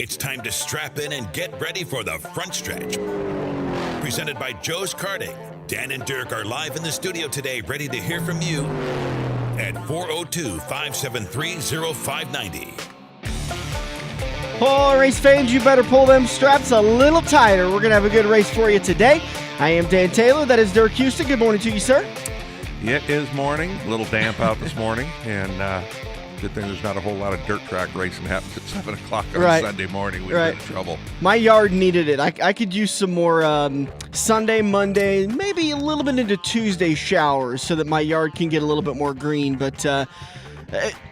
It's time to strap in and get ready for the front stretch. Presented by Joe's Karting. Dan and Dirk are live in the studio today, ready to hear from you at 402-573-0590. Oh, race fans, you better pull them straps a little tighter. We're going to have a good race for you today. I am Dan Taylor. That is Dirk Houston. Good morning to you, sir. It is morning. A little damp out this morning, and good thing there's not a whole lot of dirt track racing happens at 7 o'clock on Sunday morning. We'd get in trouble. My yard needed it. I could use some more Sunday, Monday, maybe a little bit into Tuesday showers so that my yard can get a little bit more green, but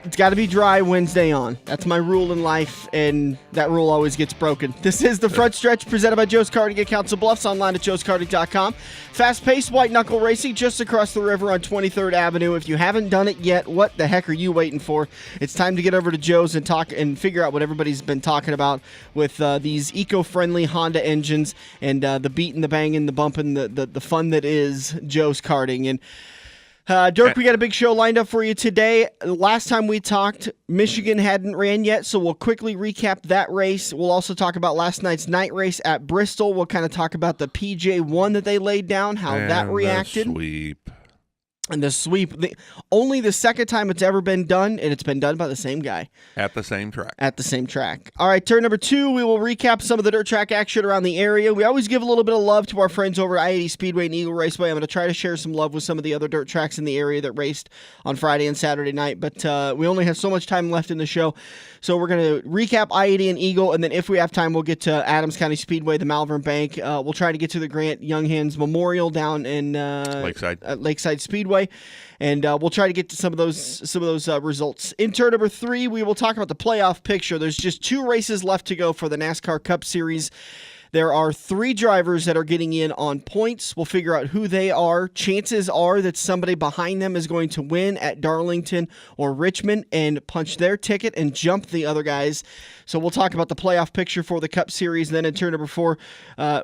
it's got to be dry Wednesday on. That's my rule in life, and that rule always gets broken. This is the front stretch presented by Joe's Karting at Council Bluffs, online at joeskarting.com. Fast-paced white-knuckle racing just across the river on 23rd Avenue. If you haven't done it yet, what the heck are you waiting for? It's time to get over to Joe's and talk and figure out what everybody's been talking about with these eco-friendly Honda engines and the beating, the banging, the bumping, the fun that is Joe's Karting. And Dirk, we got a big show lined up for you today. Last time we talked, Michigan hadn't ran yet, so we'll quickly recap that race. We'll also talk about last night's night race at Bristol. We'll kind of talk about the PJ1 that they laid down, how that reacted. And the sweep, only the second time it's ever been done, and it's been done by the same guy. At the same track. All right, turn number 2, we will recap some of the dirt track action around the area. We always give a little bit of love to our friends over at I-80 Speedway and Eagle Raceway. I'm going to try to share some love with some of the other dirt tracks in the area that raced on Friday and Saturday night, but we only have so much time left in the show. So we're going to recap I-80 and Eagle, and then if we have time, we'll get to Adams County Speedway, the Malvern Bank. We'll try to get to the Grant Younghands Memorial down in Lakeside Speedway. And we'll try to get to some of those results. In turn number 3, we will talk about the playoff picture. There's just 2 races left to go for the NASCAR Cup Series. There are 3 drivers that are getting in on points. We'll figure out who they are. Chances are that somebody behind them is going to win at Darlington or Richmond and punch their ticket and jump the other guys. So we'll talk about the playoff picture for the Cup Series. And then in turn number 4,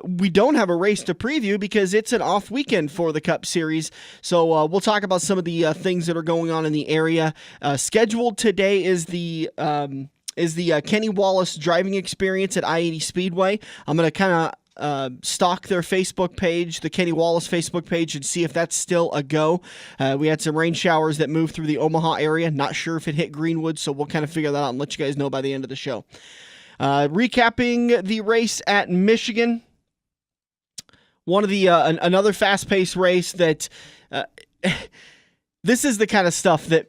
we don't have a race to preview because it's an off weekend for the Cup Series. So we'll talk about some of the things that are going on in the area. Scheduled today is the Kenny Wallace driving experience at I-80 Speedway. I'm going to kind of stalk their Facebook page, the Kenny Wallace Facebook page, and see if that's still a go. We had some rain showers that moved through the Omaha area. Not sure if it hit Greenwood, so we'll kind of figure that out and let you guys know by the end of the show. Recapping the race at Michigan. One of the another fast-paced race that this is the kind of stuff that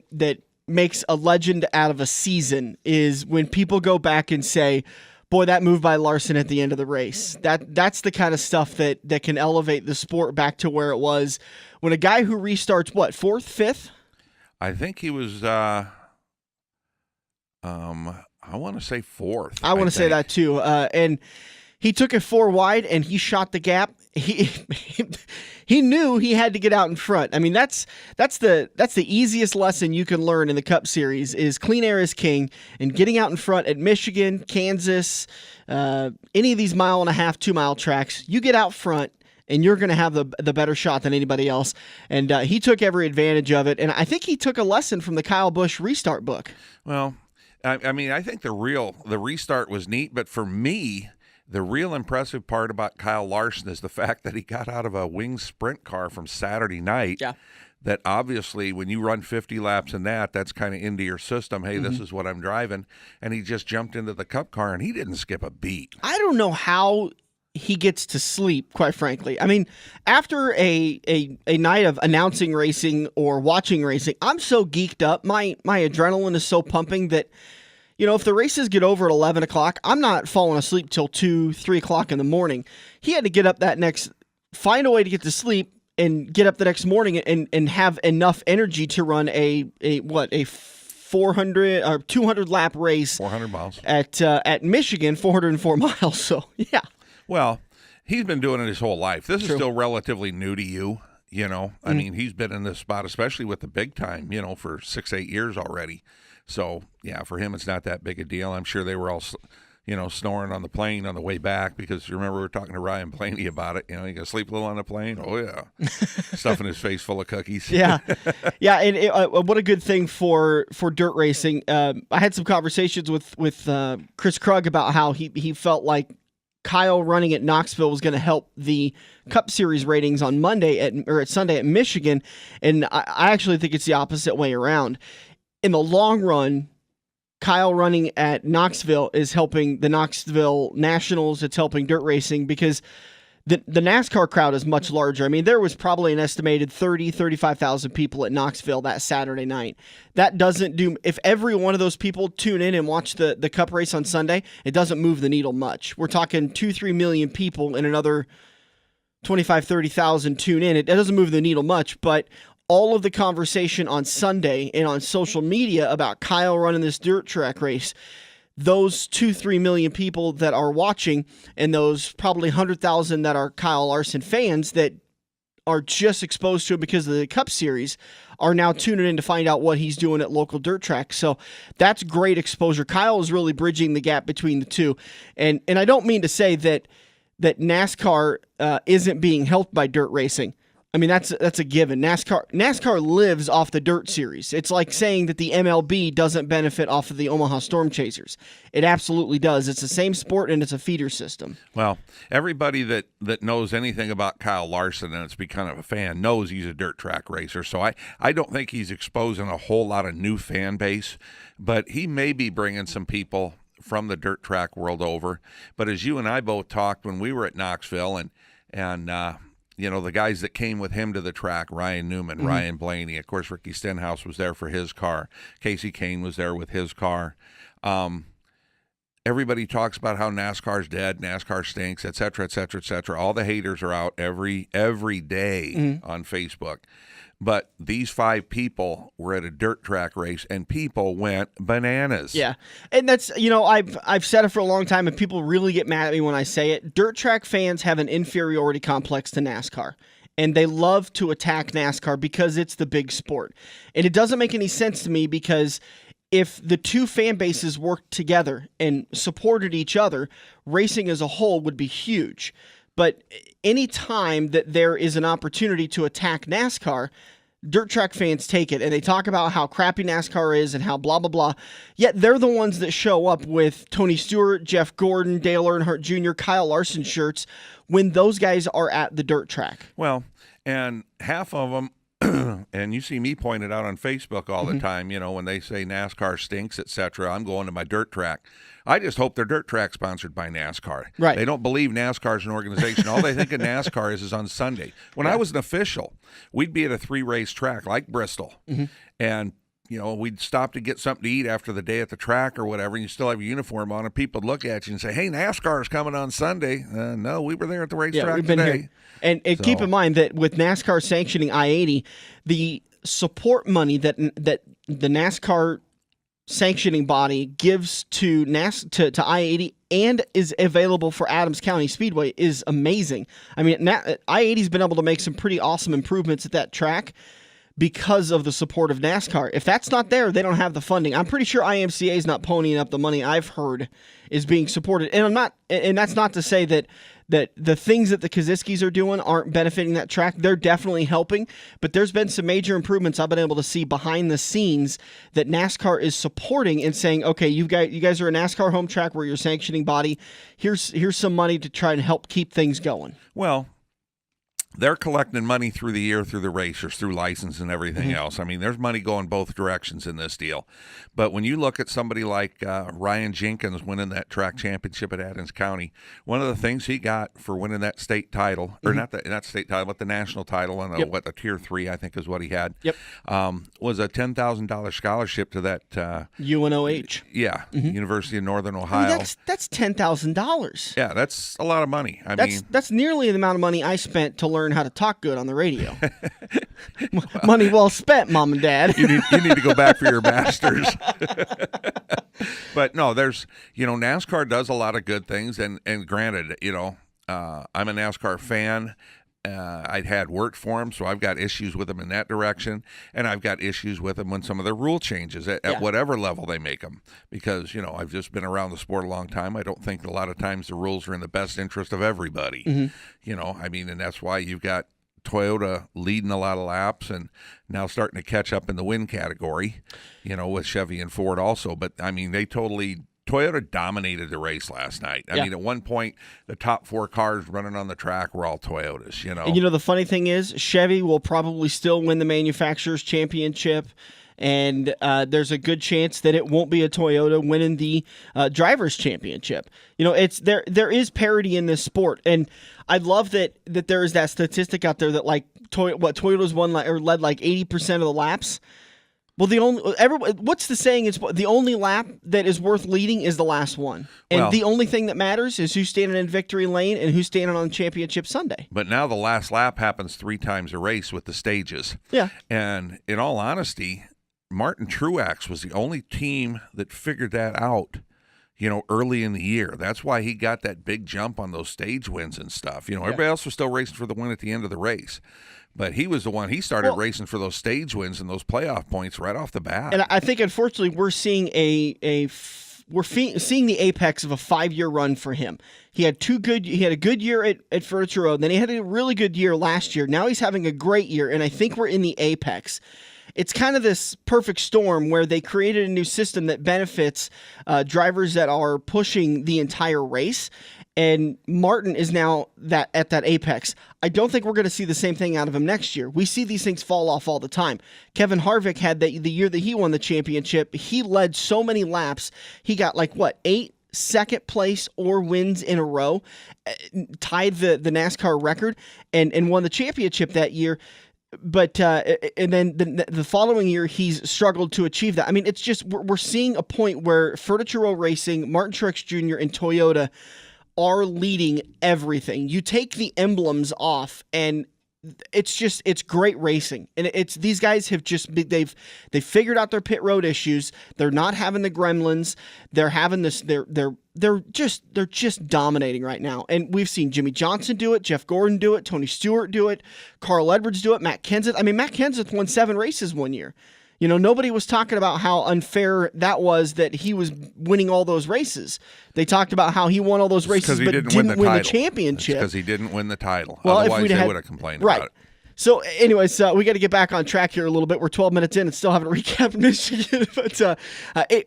makes a legend out of a season is when people go back and say, boy, that move by Larson at the end of the race. That's the kind of stuff that can elevate the sport back to where it was when a guy who restarts, 4th, 5th? I think he was, I want to say 4th. I want to say that too. And he took it 4 wide and he shot the gap. He knew he had to get out in front. I mean, that's the easiest lesson you can learn in the Cup Series is clean air is king, and getting out in front at Michigan, Kansas, any of these 1.5 mile, 2 mile tracks, you get out front and you're going to have the better shot than anybody else. And he took every advantage of it. And I think he took a lesson from the Kyle Busch restart book. Well, I mean, I think the restart was neat, but for me, the real impressive part about Kyle Larson is the fact that he got out of a wing sprint car from Saturday night. Yeah. That obviously when you run 50 laps in that's kind of into your system. Hey, this is what I'm driving. And he just jumped into the Cup car and he didn't skip a beat. I don't know how he gets to sleep, quite frankly. I mean, after a night of announcing racing or watching racing, I'm so geeked up. My adrenaline is so pumping that, if the races get over at 11 o'clock, I'm not falling asleep till 2, 3 o'clock in the morning. He had to get up find a way to get to sleep and get up the next morning and have enough energy to run a 400 or 200 lap race. 400 miles. At Michigan, 404 miles. So, yeah. Well, he's been doing it his whole life. This is still relatively new to you. I mean, he's been in this spot, especially with the big time, for 6-8 years already. So, yeah, for him, it's not that big a deal. I'm sure they were all, snoring on the plane on the way back, because remember we were talking to Ryan Blaney about it. You going to sleep a little on the plane? Oh, yeah. Stuffing his face full of cookies. Yeah. Yeah, and what a good thing for dirt racing. I had some conversations with Chris Krug about how he felt like Kyle running at Knoxville was going to help the Cup Series ratings on Monday at Sunday at Michigan, and I actually think it's the opposite way around. In the long run, Kyle running at Knoxville is helping the Knoxville Nationals. It's helping dirt racing because the NASCAR crowd is much larger. I mean, there was probably an estimated 35,000 people at Knoxville that Saturday night. That doesn't do, if every one of those people tune in and watch the Cup race on Sunday, it doesn't move the needle much. We're talking 2-3 million people and another 25,000-30,000 tune in. It doesn't move the needle much, but all of the conversation on Sunday and on social media about Kyle running this dirt track race, those 2-3 million people that are watching, and those probably 100,000 that are Kyle Larson fans that are just exposed to it because of the Cup Series, are now tuning in to find out what he's doing at local dirt tracks. So that's great exposure. Kyle is really bridging the gap between the two. And I don't mean to say that NASCAR isn't being helped by dirt racing. I mean, that's a given. NASCAR lives off the dirt series. It's like saying that the MLB doesn't benefit off of the Omaha Storm Chasers. It absolutely does. It's the same sport, and it's a feeder system. Well, everybody that knows anything about Kyle Larson and it's become a fan knows he's a dirt track racer. So I don't think he's exposing a whole lot of new fan base, but he may be bringing some people from the dirt track world over. But as you and I both talked when we were at Knoxville, and the guys that came with him to the track, Ryan Newman, Ryan Blaney, of course, Ricky Stenhouse was there for his car. Casey Kane was there with his car. Everybody talks about how NASCAR's dead, NASCAR stinks, et cetera, et cetera, et cetera. All the haters are out every day on Facebook. But these 5 people were at a dirt track race, and people went bananas. Yeah, and that's, I've said it for a long time, and people really get mad at me when I say it. Dirt track fans have an inferiority complex to NASCAR, and they love to attack NASCAR because it's the big sport. And it doesn't make any sense to me, because if the two fan bases worked together and supported each other, racing as a whole would be huge. But any time that there is an opportunity to attack NASCAR, dirt track fans take it, and they talk about how crappy NASCAR is and how blah, blah, blah. Yet they're the ones that show up with Tony Stewart, Jeff Gordon, Dale Earnhardt Jr., Kyle Larson shirts when those guys are at the dirt track. Well, and half of them, and you see me point it out on Facebook all the time, when they say NASCAR stinks, etc. I'm going to my dirt track. I just hope their dirt track sponsored by NASCAR. Right. They don't believe NASCAR is an organization. All they think of NASCAR is on Sunday. When I was an official, we'd be at a 3-race track like Bristol, and we'd stop to get something to eat after the day at the track or whatever, and you still have your uniform on, and people would look at you and say, "Hey, NASCAR is coming on Sunday." No, we were there at the racetrack we've been today. Here. And keep in mind that with NASCAR sanctioning I-80, the support money that the NASCAR sanctioning body gives to I-80 and is available for Adams County Speedway is amazing. I mean, I-80's been able to make some pretty awesome improvements at that track because of the support of NASCAR. If that's not there, they don't have the funding. I'm pretty sure IMCA is not ponying up the money I've heard is being supported. And that's not to say that the things that the Kaziskis are doing aren't benefiting that track. They're definitely helping, but there's been some major improvements I've been able to see behind the scenes that NASCAR is supporting and saying, okay, you guys are a NASCAR home track, we're your sanctioning body. Here's some money to try and help keep things going. Well, they're collecting money through the year, through the racers, through license and everything else. I mean, there's money going both directions in this deal. But when you look at somebody like Ryan Jenkins winning that track championship at Adams County, one of the things he got for winning that state title, or not state title, but the national title, and the Tier 3, I think is what he had, was a $10,000 scholarship to that UNOH. Yeah, University of Northern Ohio. I mean, that's $10,000. Yeah, that's a lot to money. That's nearly the amount of money I spent to learn how to talk good on the radio. Money well spent, Mom and Dad. You need to go back for your masters. But no, there's NASCAR does a lot of good things, and granted, I'm a NASCAR fan. I'd had worked for him, so I've got issues with him in that direction, and I've got issues with him when some of their rule changes at whatever level they make them, because, you know, I've just been around the sport a long time. I don't think a lot of times the rules are in the best interest of everybody. You know, I mean, and that's why you've got Toyota leading a lot of laps and now starting to catch up in the win category, you know, with Chevy and Ford also. But, I mean, Toyota dominated the race last night. I mean, at one point, the top 4 cars running on the track were all Toyotas, you know. And, you know, the funny thing is, Chevy will probably still win the Manufacturers' Championship, and there's a good chance that it won't be a Toyota winning the Drivers' Championship. You know, there is parity in this sport, and I love that there is that statistic out there that, like, Toyota's led like 80% of the laps. Well, what's the saying? It's the only lap that is worth leading is the last one. And the only thing that matters is who's standing in victory lane and who's standing on Championship Sunday. But now the last lap happens 3 times a race with the stages. Yeah. And in all honesty, Martin Truex was the only team that figured that out, you know, early in the year. That's why he got that big jump on those stage wins and stuff. You know, everybody else was still racing for the win at the end of the race. But he was the one, he started racing for those stage wins and those playoff points right off the bat. And I think, unfortunately, we're seeing seeing the apex of a 5-year run for him. He had a good year at Furniture Road, then he had a really good year last year. Now he's having a great year, and I think we're in the apex. It's kind of this perfect storm where they created a new system that benefits drivers that are pushing the entire race. And Martin is now at that apex. I don't think we're going to see the same thing out of him next year. We see these things fall off all the time. Kevin Harvick had the year that he won the championship. He led so many laps. He got 8 second place or wins in a row, tied the NASCAR record, and won the championship that year. But and then the following year, he's struggled to achieve that. I mean, it's just we're seeing a point where Furniture Row Racing, Martin Truex Jr., and Toyota are leading everything. You take the emblems off, and it's great racing. And these guys have they've figured out their pit road issues. They're not having the gremlins. They're having this. They're just dominating right now. And we've seen Jimmy Johnson do it, Jeff Gordon do it, Tony Stewart do it, Carl Edwards do it, Matt Kenseth. I mean, Matt Kenseth won 7 races one year. You know, nobody was talking about how unfair that was that he was winning all those races. They talked about how he won all those races but didn't win the championship. Because he didn't win the title. Well, otherwise, they would have complained about it. So, anyways, we got to get back on track here a little bit. We're 12 minutes in and still haven't recapped Michigan. But,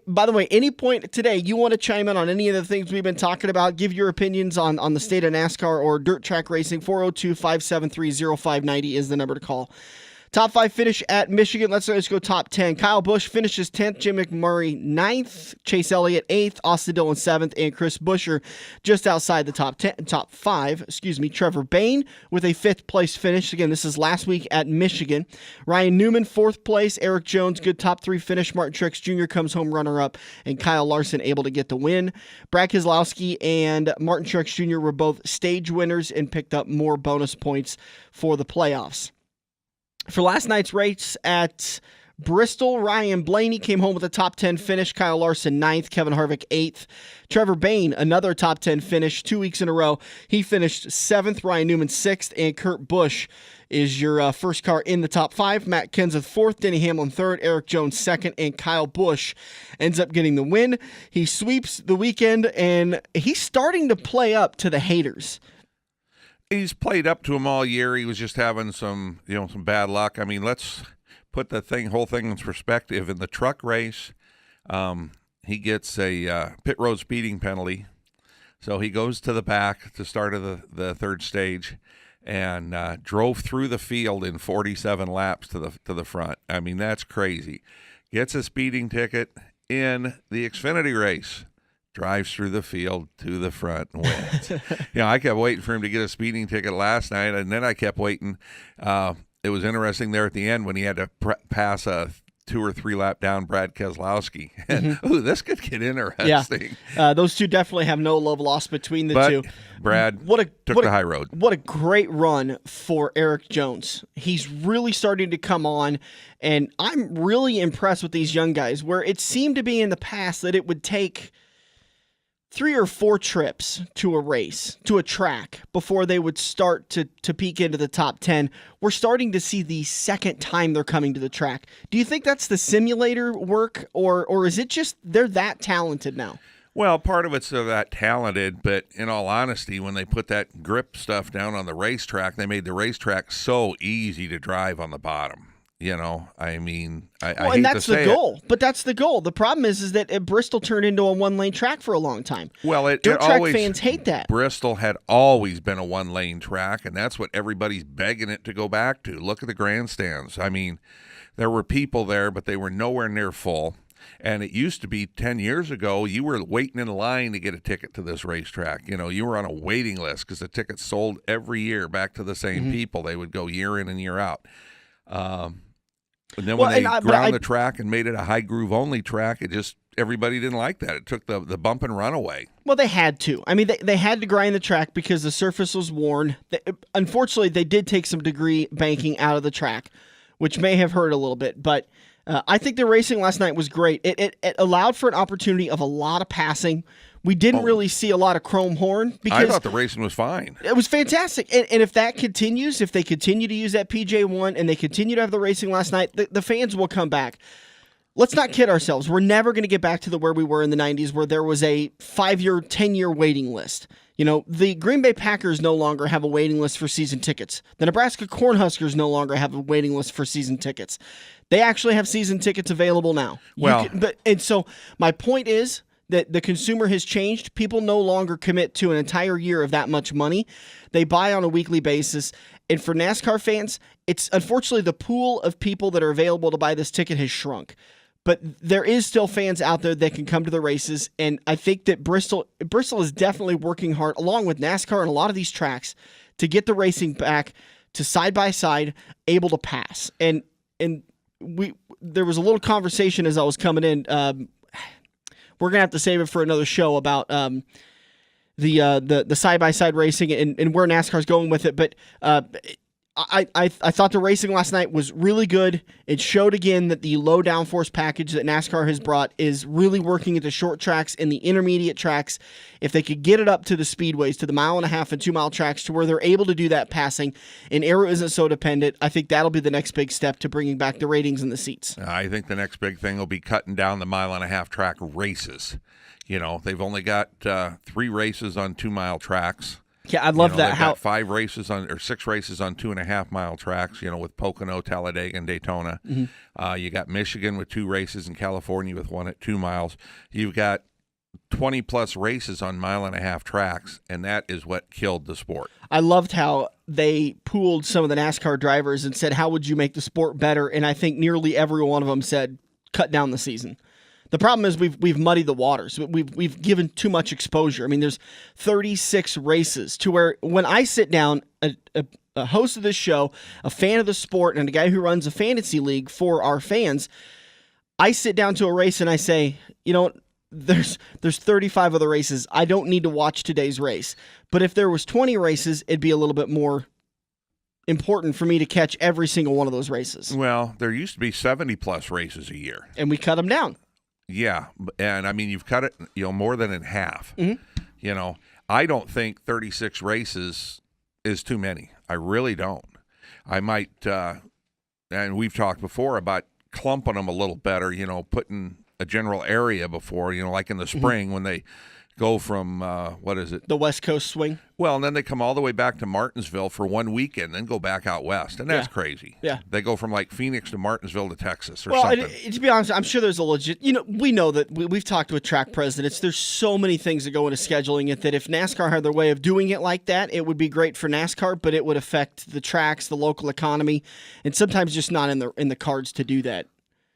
by the way, any point today you want to chime in on any of the things we've been talking about, give your opinions on the state of NASCAR or dirt track racing, 402-573-0590 is the number to call. Top 5 finish at Michigan. Let's go top 10. Kyle Busch finishes 10th, Jim McMurray 9th, Chase Elliott 8th, Austin Dillon 7th, and Chris Buescher just outside the top 5. Trevor Bayne with a 5th place finish. Again, this is last week at Michigan. Ryan Newman 4th place, Eric Jones good top 3 finish. Martin Truex Jr. comes home runner-up, and Kyle Larson able to get the win. Brad Keselowski and Martin Truex Jr. were both stage winners and picked up more bonus points for the playoffs. For last night's race at Bristol, Ryan Blaney came home with a top 10 finish. Kyle Larson 9th, Kevin Harvick 8th. Trevor Bayne, another top 10 finish 2 weeks in a row. He finished 7th, Ryan Newman 6th, and Kurt Busch is your first car in the top 5. Matt Kenseth 4th, Denny Hamlin 3rd, Eric Jones 2nd, and Kyle Busch ends up getting the win. He sweeps the weekend, and he's starting to play up to the haters. He's played up to him all year. He was just having some bad luck. I mean, let's put the whole thing in perspective. In the truck race, he gets a pit road speeding penalty. So he goes to the back at the start of the third stage and drove through the field in 47 laps to the front. I mean, that's crazy. Gets a speeding ticket in the Xfinity race. Drives through the field to the front and wins. I kept waiting for him to get a speeding ticket last night, and then I kept waiting. It was interesting there at the end when he had to pass a 2 or 3 lap down Brad Keselowski. And, this could get interesting. Yeah. Those two definitely have no love lost between the two. Brad took the high road. What a great run for Eric Jones. He's really starting to come on, and I'm really impressed with these young guys, where it seemed to be in the past that it would take 3 or 4 trips to a race, to a track, before they would start to peek into the top 10. We're starting to see the second time they're coming to the track. Do you think that's the simulator work, or is it just they're that talented now? Well, part of it's they're that talented, but in all honesty, when they put that grip stuff down on the racetrack, they made the racetrack so easy to drive on the bottom. You know, I mean, I hate and that's to say the goal. But that's the goal. The problem is that Bristol turned into a one-lane track for a long time. Well, dirt track fans hate that. Bristol had always been a one-lane track, and that's what everybody's begging it to go back to. Look at the grandstands. I mean, there were people there, but they were nowhere near full. And it used to be 10 years ago, you were waiting in line to get a ticket to this racetrack. You know, you were on a waiting list because the tickets sold every year back to the same people. They would go year in and year out. And then when they ground the track and made it a high groove only track, it just everybody didn't like that. It took the bump and run away. Well, they had to. I mean, they had to grind the track because the surface was worn. Unfortunately, they did take some degree banking out of the track, which may have hurt a little bit. But I think the racing last night was great. It allowed for an opportunity of a lot of passing. We didn't really see a lot of chrome horn because I thought the racing was fine. It was fantastic. And if that continues, if they continue to use that PJ1 and they continue to have the racing last night, the fans will come back. Let's not kid ourselves. We're never going to get back to where we were in the 90s where there was a 5-year, 10-year waiting list. You know, the Green Bay Packers no longer have a waiting list for season tickets. The Nebraska Cornhuskers no longer have a waiting list for season tickets. They actually have season tickets available now. And so my point is that the consumer has changed. People no longer commit to an entire year of that much money. They buy on a weekly basis. And for NASCAR fans, it's unfortunately the pool of people that are available to buy this ticket has shrunk. But there is still fans out there that can come to the races. And I think that Bristol is definitely working hard, along with NASCAR and a lot of these tracks, to get the racing back to side-by-side, able to pass. And there was a little conversation as I was coming in. We're gonna have to save it for another show about the side-by-side racing and where NASCAR's going with it. But I thought the racing last night was really good. It showed again that the low downforce package that NASCAR has brought is really working at the short tracks and the intermediate tracks. If they could get it up to the speedways, to the 1.5 and 2 mile tracks, to where they're able to do that passing and aero isn't so dependent, I think that'll be the next big step to bringing back the ratings and the seats. I think the next big thing will be cutting down the 1.5 track races. You know, they've only got 3 races on 2 mile tracks. Yeah, I love that. They've got 6 races on 2.5 mile tracks, you know, with Pocono, Talladega, and Daytona. You got Michigan with 2 races and California with 1 at 2 miles. You've got 20 plus races on 1.5 tracks, and that is what killed the sport. I loved how they pooled some of the NASCAR drivers and said, how would you make the sport better? And I think nearly every one of them said, cut down the season. The problem is we've muddied the waters. We've given too much exposure. I mean, there's 36 races to where when I sit down, a host of this show, a fan of the sport, and a guy who runs a fantasy league for our fans, I sit down to a race and I say, you know, there's 35 other races. I don't need to watch today's race. But if there was 20 races, it'd be a little bit more important for me to catch every single one of those races. Well, there used to be 70 plus races a year. And we cut them down. Yeah, and I mean, you've cut it, you know, more than in half. You know, I don't think 36 races is too many. I really don't. I might, and we've talked before about clumping them a little better, you know, putting a general area before, you know, like in the spring when they go from, the West Coast swing? Well, and then they come all the way back to Martinsville for one weekend, then go back out west, and that's crazy. Yeah. They go from like Phoenix to Martinsville to Texas or something. Well, to be honest, I'm sure there's a legit, you know, we know that we've talked with track presidents. There's so many things that go into scheduling it that if NASCAR had their way of doing it like that, it would be great for NASCAR, but it would affect the tracks, the local economy, and sometimes just not in the cards to do that.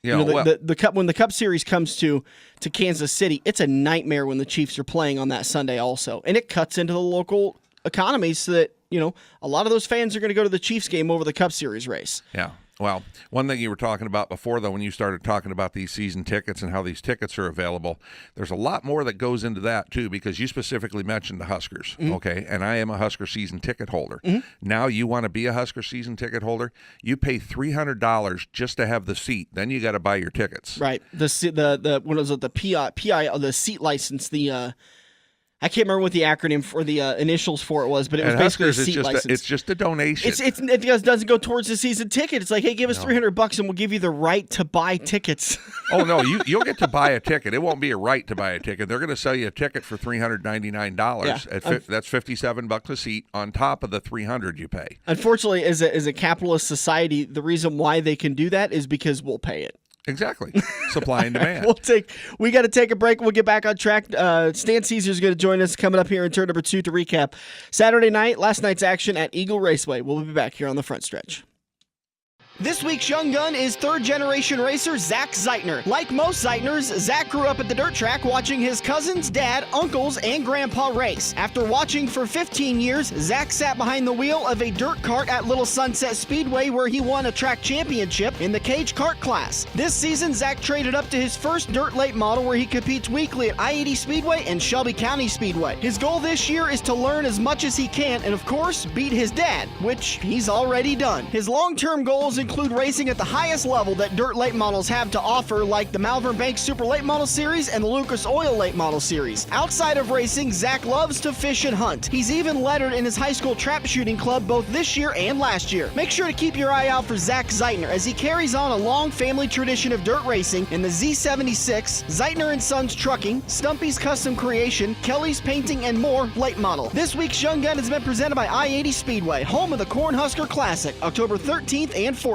Yeah, you know, the Cup, when the Cup Series comes to Kansas City, it's a nightmare when the Chiefs are playing on that Sunday also. And it cuts into the local economy so that, you know, a lot of those fans are going to go to the Chiefs game over the Cup Series race. Yeah. Well, one thing you were talking about before, though, when you started talking about these season tickets and how these tickets are available, there's a lot more that goes into that, too, because you specifically mentioned the Huskers, okay? And I am a Husker season ticket holder. Now you want to be a Husker season ticket holder, you pay $300 just to have the seat. Then you got to buy your tickets. Right. The what is it? The PI, the seat license, the I can't remember what the acronym for the initials for it was, but it was basically a seat license. It's just a donation. It doesn't go towards the season ticket. It's like, hey, give us $300 and we'll give you the right to buy tickets. Oh no, you'll get to buy a ticket. It won't be a right to buy a ticket. They're going to sell you a ticket for $399. Yeah. That's $57 a seat on top of the $300 you pay. Unfortunately, as a capitalist society, the reason why they can do that is because we'll pay it. Exactly. Supply and demand. We got to take a break. We'll get back on track. Stan Cisar is going to join us coming up here in turn number 2 to recap Saturday night, last night's action at Eagle Raceway. We'll be back here on the front stretch. This week's young gun is third-generation racer Zach Zeitner. Like most Zeitners, Zach grew up at the dirt track watching his cousins, dad, uncles, and grandpa race. After watching for 15 years, Zach sat behind the wheel of a dirt cart at Little Sunset Speedway where he won a track championship in the cage kart class. This season, Zach traded up to his first dirt late model where he competes weekly at I-80 Speedway and Shelby County Speedway. His goal this year is to learn as much as he can and, of course, beat his dad, which he's already done. His long-term goals include racing at the highest level that dirt late models have to offer, like the Malvern Banks Super Late Model Series and the Lucas Oil Late Model Series. Outside of racing, Zach loves to fish and hunt. He's even lettered in his high school trap shooting club both this year and last year. Make sure to keep your eye out for Zach Zeitner as he carries on a long family tradition of dirt racing in the Z76, Zeitner & Sons Trucking, Stumpy's Custom Creation, Kelly's Painting, and more late model. This week's Young Gun has been presented by I-80 Speedway, home of the Cornhusker Classic, October 13th and 14th.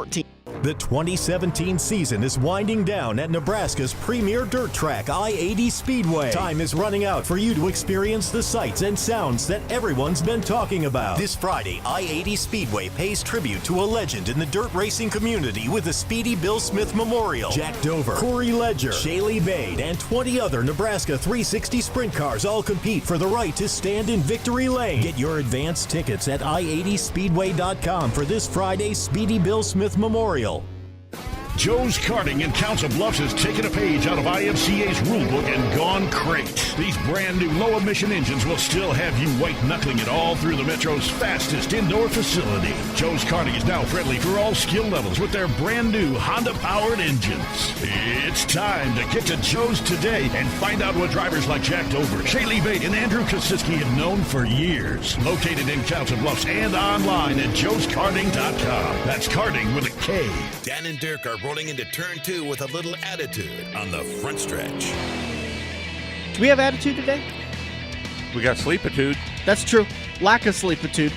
The 2017 season is winding down at Nebraska's premier dirt track, I-80 Speedway. Time is running out for you to experience the sights and sounds that everyone's been talking about. This Friday, I-80 Speedway pays tribute to a legend in the dirt racing community with the Speedy Bill Smith Memorial. Jack Dover, Corey Ledger, Shaylee Bade, and 20 other Nebraska 360 sprint cars all compete for the right to stand in victory lane. Get your advance tickets at i80speedway.com for this Friday's Speedy Bill Smith Memorial. Joe's Karting in Council Bluffs has taken a page out of IMCA's rulebook and gone crate. These brand new low-emission engines will still have you white-knuckling it all through the Metro's fastest indoor facility. Joe's Karting is now friendly for all skill levels with their brand new Honda-powered engines. It's time to get to Joe's today and find out what drivers like Jack Dover, Shaylee Bate, and Andrew Kosiski have known for years. Located in Council Bluffs and online at joeskarting.com. That's karting with a K. Dan and Dirk are rolling into turn 2 with a little attitude on the front stretch. Do we have attitude today? We got sleepitude. That's true. Lack of sleepitude.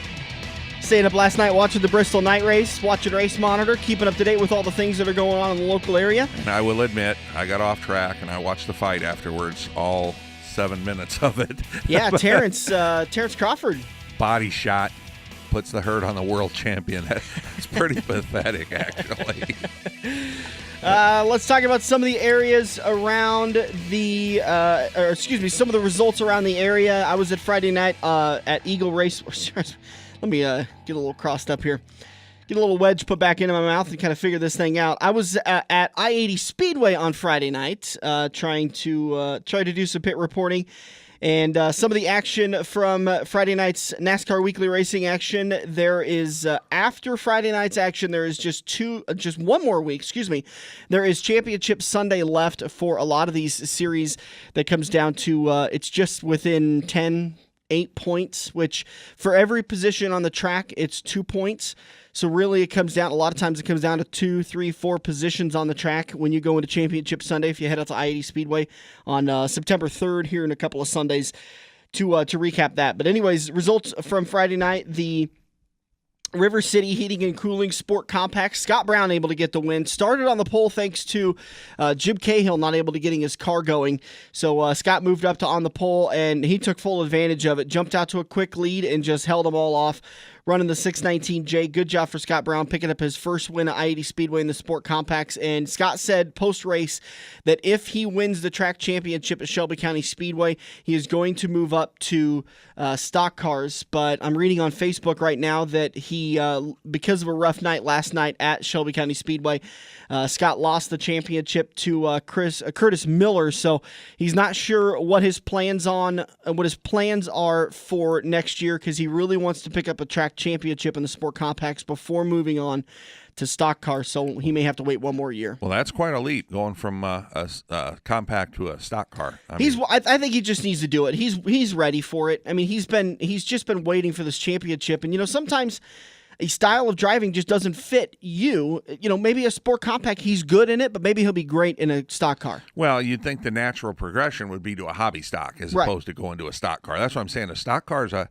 Staying up last night watching the Bristol night race, watching Race Monitor, keeping up to date with all the things that are going on in the local area. And I will admit, I got off track and I watched the fight afterwards, all 7 minutes of it. Yeah, Terrence Crawford. Body shot. Puts the hurt on the world champion. It's pretty pathetic, actually. Let's talk about some of the areas around some of the results around the area. I was at Friday night at Eagle Race. Let me get a little crossed up here. Get a little wedge put back into my mouth and kind of figure this thing out. I was at I-80 Speedway on Friday night, trying to do some pit reporting. And some of the action from Friday night's NASCAR weekly racing action, there is, after Friday night's action, there is just one more week, There is Championship Sunday left for a lot of these series that comes down to, it's just within 8 points, which for every position on the track, it's 2 points. So really a lot of times it comes down to 2, 3, 4 positions on the track when you go into Championship Sunday if you head out to I-80 Speedway on September 3rd here in a couple of Sundays to recap that. But anyways, results from Friday night, the River City Heating and Cooling Sport Compact, Scott Brown able to get the win. Started on the pole thanks to Jim Cahill not able to getting his car going. So Scott moved up to on the pole, and he took full advantage of it. Jumped out to a quick lead and just held them all off. Running the 619J. Good job for Scott Brown picking up his first win at I-80 Speedway in the Sport Compacts. And Scott said post-race that if he wins the track championship at Shelby County Speedway, he is going to move up to stock cars. But I'm reading on Facebook right now that he, because of a rough night last night at Shelby County Speedway, Scott lost the championship to Curtis Miller. So he's not sure what his plans are for next year because he really wants to pick up a track track championship in the sport compacts before moving on to stock cars, so he may have to wait one more year. Well, that's quite a leap going from a compact to a stock car. I think he just needs to do it. He's ready for it. I mean, he's just been waiting for this championship, and sometimes a style of driving just doesn't fit you. Maybe a sport compact, he's good in it, but maybe he'll be great in a stock car. Well, you'd think the natural progression would be to a hobby stock as opposed to going to a stock car. That's what I'm saying. A stock car is a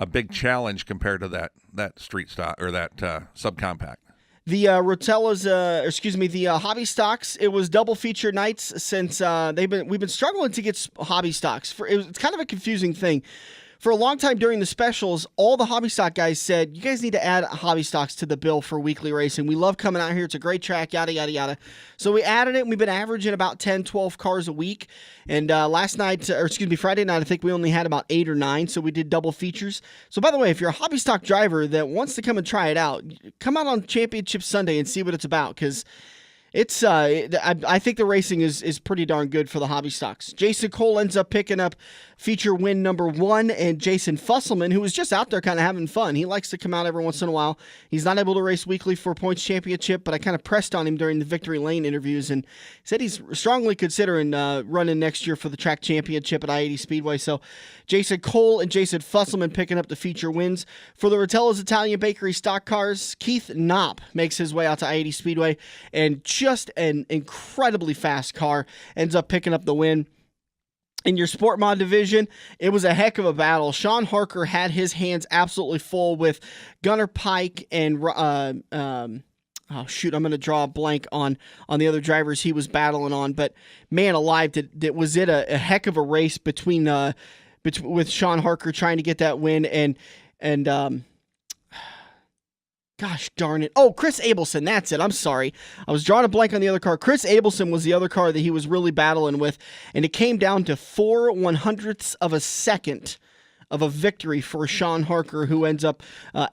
big challenge compared to that street stock or that subcompact. The the hobby stocks, it was double feature nights since we've been struggling to get hobby stocks. It's kind of a confusing thing. For a long time during the specials, all the hobby stock guys said, you guys need to add hobby stocks to the bill for weekly racing. We love coming out here. It's a great track, yada, yada, yada. So we added it, and we've been averaging about 10, 12 cars a week. And Friday night, I think we only had about 8 or 9, so we did double features. So by the way, if you're a hobby stock driver that wants to come and try it out, come out on Championship Sunday and see what it's about, because it's I think the racing is pretty darn good for the hobby stocks. Jason Cole ends up picking up feature win number 1, and Jason Fusselman, who was just out there kind of having fun. He likes to come out every once in a while. He's not able to race weekly for points championship, but I kind of pressed on him during the Victory Lane interviews, and said he's strongly considering running next year for the track championship at I-80 Speedway. So Jason Cole and Jason Fusselman picking up the feature wins. For the Rotella's Italian Bakery stock cars, Keith Knopp makes his way out to I-80 Speedway, and just an incredibly fast car ends up picking up the win. In your Sport Mod division, it was a heck of a battle. Sean Harker had his hands absolutely full with Gunnar Pike and I'm going to draw a blank on the other drivers he was battling on. But man alive, was it a heck of a race with Sean Harker trying to get that win and gosh darn it. Oh, Chris Abelson, that's it. I'm sorry. I was drawing a blank on the other car. Chris Abelson was the other car that he was really battling with, and it came down to 4/100ths of a second of a victory for Sean Harker, who ends up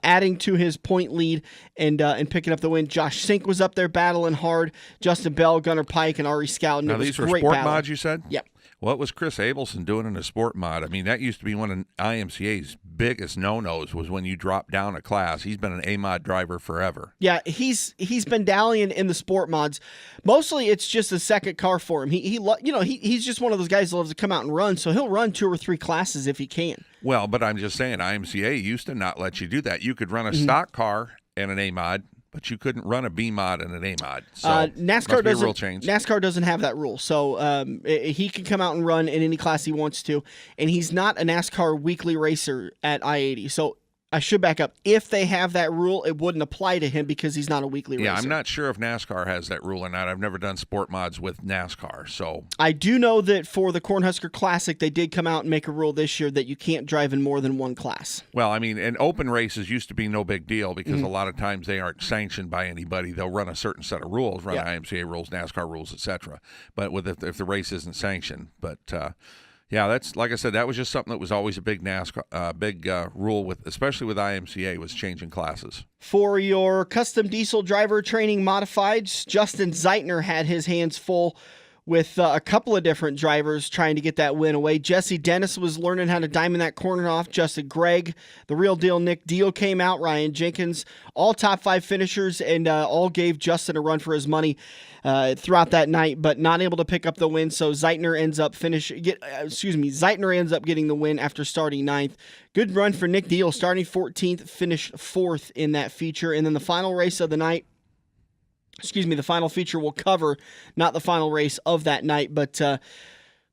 adding to his point lead and picking up the win. Josh Sink was up there battling hard. Justin Bell, Gunnar Pike, and Ari Scout. Now, these were sport mods, you said? Yep. What was Chris Abelson doing in a sport mod? I mean, that used to be one of IMCA's biggest no-nos, was when you drop down a class. He's been an A-mod driver forever. Yeah, he's been dallying in the sport mods. Mostly it's just a second car for him. He's just one of those guys that loves to come out and run, so he'll run 2 or 3 classes if he can. Well, but I'm just saying, IMCA used to not let you do that. You could run a stock car and an A-mod, but you couldn't run a B mod and an A mod. So NASCAR doesn't. Rule change. NASCAR doesn't have that rule, so he can come out and run in any class he wants to, and he's not a NASCAR weekly racer at I-80. So I should back up. If they have that rule, it wouldn't apply to him because he's not a weekly racer. Yeah, I'm not sure if NASCAR has that rule or not. I've never done sport mods with NASCAR, so I do know that for the Cornhusker Classic, they did come out and make a rule this year that you can't drive in more than one class. Well, I mean, and open races used to be no big deal because a lot of times they aren't sanctioned by anybody. They'll run a certain set of rules, run IMCA rules, NASCAR rules, etc. But if the race isn't sanctioned, yeah, that's, like I said, that was just something that was always a big NASCAR, rule especially with IMCA, was changing classes. For your custom diesel driver training modifieds, Justin Zeitner had his hands full with a couple of different drivers trying to get that win away. Jesse Dennis was learning how to diamond that corner off. Justin Gregg, the real deal Nick Deal came out. Ryan Jenkins, all top 5 finishers, and all gave Justin a run for his money throughout that night, but not able to pick up the win. So Zeitner ends up getting the win after starting 9th. Good run for Nick Deal, starting 14th, finished 4th in that feature. And then the final race of the night, the final feature will cover, not the final race of that night, but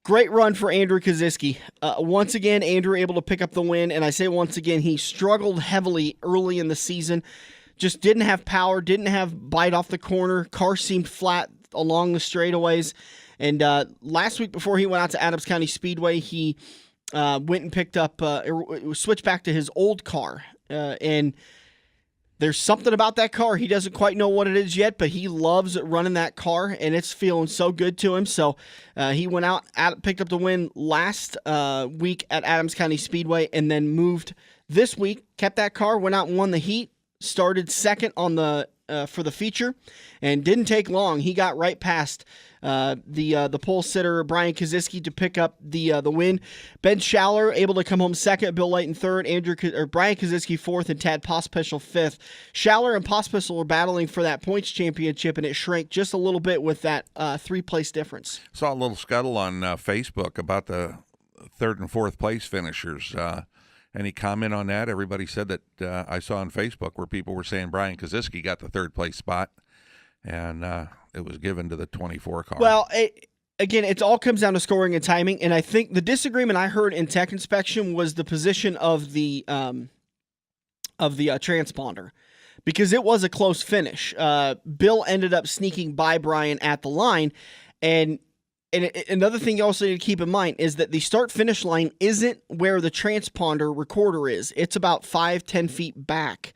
great run for Andrew Koziski. Once again, Andrew able to pick up the win, and I say once again, he struggled heavily early in the season, just didn't have power, didn't have bite off the corner, car seemed flat along the straightaways, and last week before he went out to Adams County Speedway, he went and picked up, switched back to his old car, and there's something about that car. He doesn't quite know what it is yet, but he loves running that car, and it's feeling so good to him. So he went out, picked up the win last week at Adams County Speedway, and then moved this week, kept that car, went out and won the heat, started second on the for the feature, and didn't take long. He got right past The pole sitter Brian Kaziski to pick up the win. Ben Schaller able to come home second, Bill Layton third, Brian Kaziski fourth, and Tad Pospisil fifth. Schaller and Pospisil were battling for that points championship, and it shrank just a little bit with that 3-place difference. Saw a little scuttle on Facebook about the third and fourth place finishers. Any comment on that? Everybody said that I saw on Facebook where people were saying Brian Kaziski got the third place spot, and it was given to the 24 car. Well, again, it all comes down to scoring and timing, and I think the disagreement I heard in tech inspection was the position of the transponder, because it was a close finish. Bill ended up sneaking by Brian at the line, and another thing you also need to keep in mind is that the start-finish line isn't where the transponder recorder is. It's about 5-10 feet back,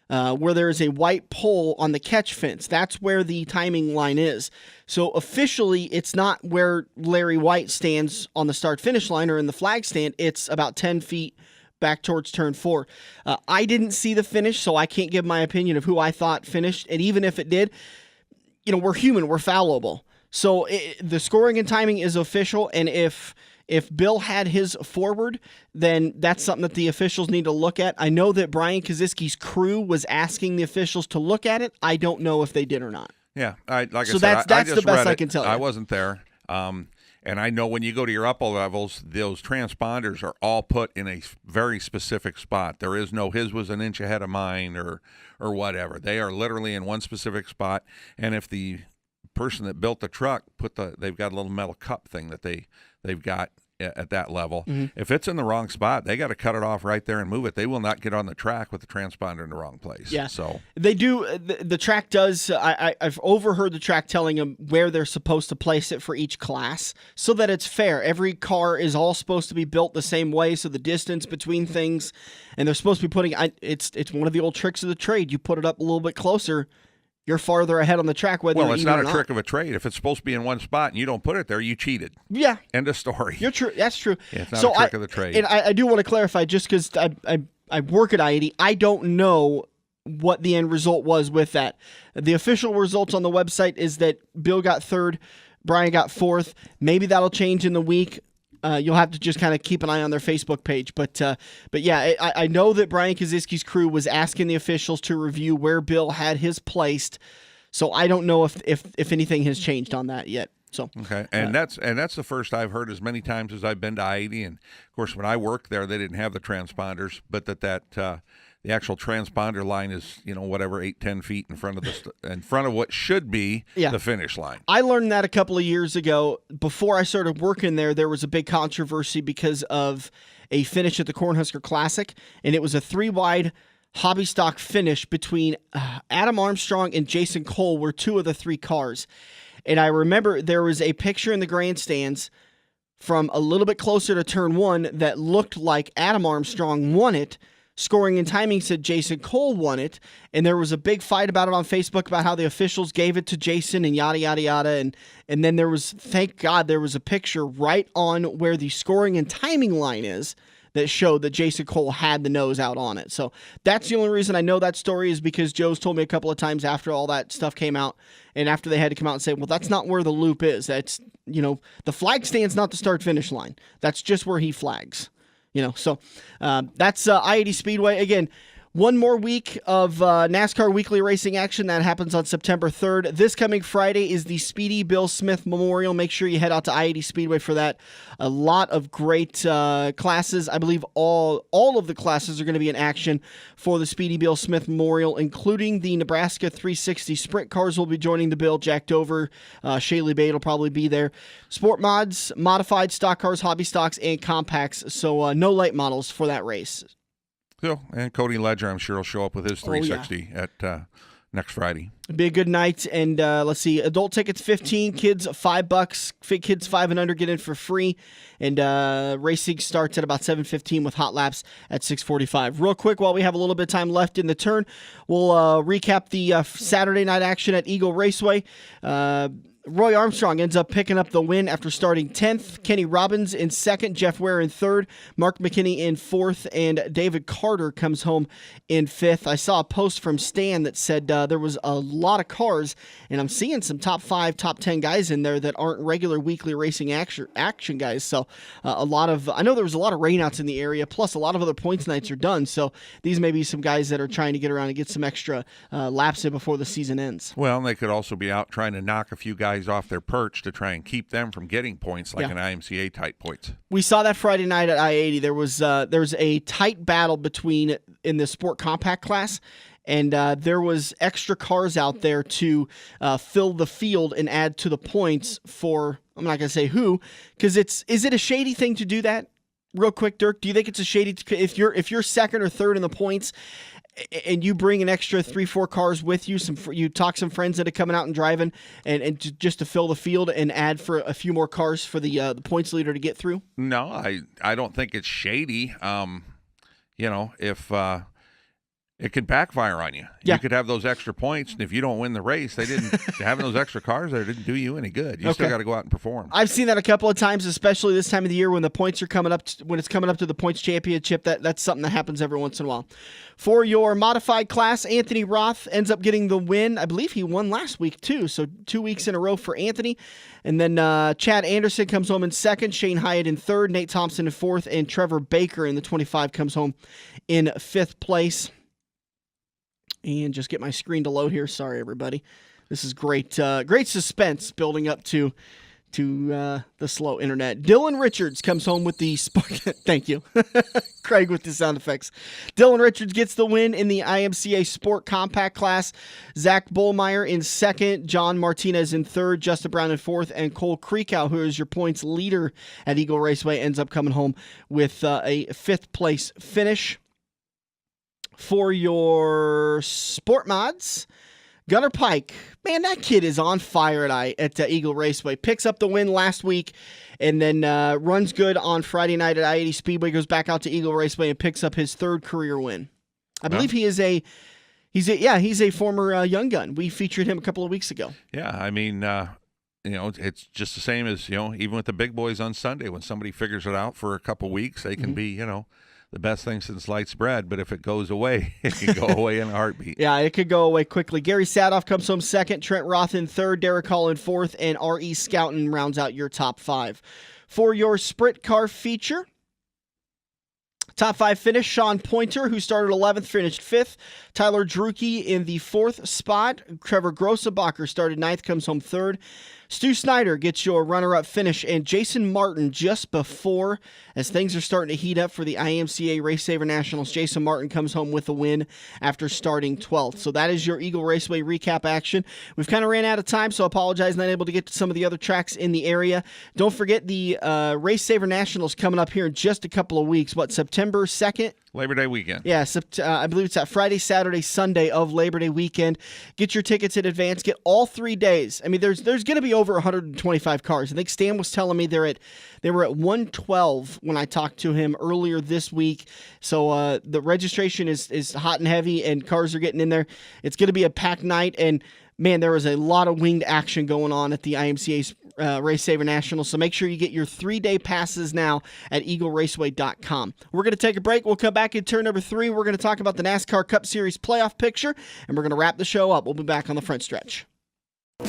where there is a white pole on the catch fence. That's where the timing line is. So officially, it's not where Larry White stands on the start-finish line or in the flag stand. It's about 10 feet back towards turn 4. I didn't see the finish, so I can't give my opinion of who I thought finished. And even if it did, we're human. We're fallible. So the scoring and timing is official, and if Bill had his forward, then that's something that the officials need to look at. I know that Brian Kaziski's crew was asking the officials to look at it. I don't know if they did or not. Yeah, that's the best I can tell you. I wasn't there, and I know when you go to your upper levels, those transponders are all put in a very specific spot. There is no his was an inch ahead of mine or whatever. They are literally in one specific spot, and if the person that built the truck they've got a little metal cup thing that they've got at that level. Mm-hmm. If it's in the wrong spot, they got to cut it off right there and move it. They will not get on the track with the transponder in the wrong place. Yeah, so they do. The track does. I've overheard the track telling them where they're supposed to place it for each class, so that it's fair. Every car is all supposed to be built the same way, so the distance between things, and they're supposed to be putting. It's one of the old tricks of the trade. You put it up a little bit closer, you're farther ahead on the track. Well, it's not a trick of a trade. If it's supposed to be in one spot and you don't put it there, you cheated. Yeah. End of story. You're true. That's true. Yeah, it's not a trick of the trade. And I do want to clarify, just because I work at I-80, I don't know what the end result was with that. The official results on the website is that Bill got third, Brian got fourth. Maybe that'll change in the week. You'll have to just kind of keep an eye on their Facebook page. But yeah, I know that Brian Kaziski's crew was asking the officials to review where Bill had his placed. So I don't know if anything has changed on that yet. So okay, and that's the first I've heard as many times as I've been to I-80. And of course, when I worked there, they didn't have the transponders, but that the actual transponder line is 8-10 feet in front of what should be the finish line. I learned that a couple of years ago. Before I started working there was a big controversy because of a finish at the Cornhusker Classic, and it was a 3-wide hobby stock finish between Adam Armstrong and Jason Cole were 2 of the 3 cars. And I remember there was a picture in the grandstands from a little bit closer to turn 1 that looked like Adam Armstrong won it. Scoring and timing said Jason Cole won it, and there was a big fight about it on Facebook about how the officials gave it to Jason and yada, yada, yada. And then there was, thank God, there was a picture right on where the scoring and timing line is that showed that Jason Cole had the nose out on it. So that's the only reason I know that story, is because Joe's told me a couple of times after all that stuff came out, and after they had to come out and say, well, that's not where the loop is. That's, the flag stand's not the start-finish line. That's just where he flags. So that's I-80 Speedway. Again, one more week of NASCAR weekly racing action. That happens on September 3rd. This coming Friday is the Speedy Bill Smith Memorial. Make sure you head out to I-80 Speedway for that. A lot of great classes. I believe all of the classes are going to be in action for the Speedy Bill Smith Memorial, including the Nebraska 360 Sprint cars will be joining the bill. Jack Dover, Shaylee Bate will probably be there. Sport mods, modified stock cars, hobby stocks, and compacts. So no late models for that race. Cool. And Cody Ledger, I'm sure, will show up with his 360 at next Friday. It'll be a good night. And let's see, adult tickets $15, kids $5. Kids 5 and under get in for free. And racing starts at about 7:15 with hot laps at 6:45. Real quick, while we have a little bit of time left in the turn, we'll recap the Saturday night action at Eagle Raceway. Roy Armstrong ends up picking up the win after starting 10th. Kenny Robbins in second, Jeff Ware in third, Mark McKinney in fourth, and David Carter comes home in fifth. I saw a post from Stan that said there was a lot of cars, and I'm seeing some top 5, top 10 guys in there that aren't regular weekly racing action guys. So I know there was a lot of rainouts in the area, plus a lot of other points nights are done. So these may be some guys that are trying to get around and get some extra laps in before the season ends. Well, and they could also be out trying to knock a few guys off their perch to try and keep them from getting points like an IMCA type points. We saw that Friday night at I-80. There was a tight battle in the Sport Compact class, and there was extra cars out there to fill the field and add to the points for, I'm not going to say who, because is it a shady thing to do that? Real quick, Dirk, do you think it's a shady if you're second or third in the points and you bring an extra 3-4 cars with you, you talk some friends into coming out and driving and just to fill the field and add for a few more cars for the points leader to get through? No, I don't think it's shady. If it could backfire on you. Yeah. You could have those extra points, and if you don't win the race, having those extra cars there didn't do you any good. You still got to go out and perform. I've seen that a couple of times, especially this time of the year when the points are coming up. When it's coming up to the points championship, that's something that happens every once in a while. For your modified class, Anthony Roth ends up getting the win. I believe he won last week too, so 2 weeks in a row for Anthony. And then Chad Anderson comes home in second, Shane Hyatt in third, Nate Thompson in fourth, and Trevor Baker in the 25 comes home in fifth place. And just get my screen to load here. Sorry, everybody. This is great suspense building up to the slow internet. Dylan Richards comes home with the spark. Thank you. Craig with the sound effects. Dylan Richards gets the win in the IMCA Sport Compact class. Zach Bullmeyer in second. John Martinez in third. Justin Brown in fourth. And Cole Creekow, who is your points leader at Eagle Raceway, ends up coming home with a fifth place finish. For your sport mods, Gunnar Pike, man, that kid is on fire at Eagle Raceway. Picks up the win last week and then runs good on Friday night at I-80 Speedway, goes back out to Eagle Raceway and picks up his third career win. I believe he's a former young gun. We featured him a couple of weeks ago. Yeah, I mean, it's just the same as, even with the big boys on Sunday, when somebody figures it out for a couple of weeks, they can be, the best thing since sliced bread, but if it goes away, it can go away in a heartbeat. Yeah, it could go away quickly. Gary Sadoff comes home second, Trent Roth in third, Derek Hall in fourth, and R.E. Scouten rounds out your top 5. For your sprint car feature, top 5 finish, Sean Pointer, who started 11th, finished 5th. Tyler Drucke in the 4th spot. Trevor Grossebacher started 9th, comes home 3rd. Stu Snyder gets your runner-up finish, and Jason Martin just before, as things are starting to heat up for the IMCA Race Saver Nationals, Jason Martin comes home with a win after starting 12th. So that is your Eagle Raceway recap action. We've kind of ran out of time, so I apologize, not able to get to some of the other tracks in the area. Don't forget the Race Saver Nationals coming up here in just a couple of weeks. September 2nd? Labor Day weekend. Yeah, I believe it's that Friday, Saturday, Sunday of Labor Day weekend. Get your tickets in advance. Get all 3 days. I mean, there's going to be over 125 cars. I think Stan was telling me they were at 112 when I talked to him earlier this week. So the registration is hot and heavy, and cars are getting in there. It's going to be a packed night, and man, there was a lot of winged action going on at the IMCA Race Saver National. So make sure you get your 3-day passes now at eagleraceway.com. We're going to take a break. We'll come back in turn number 3. We're going to talk about the NASCAR Cup Series playoff picture, and we're going to wrap the show up. We'll be back on the front stretch.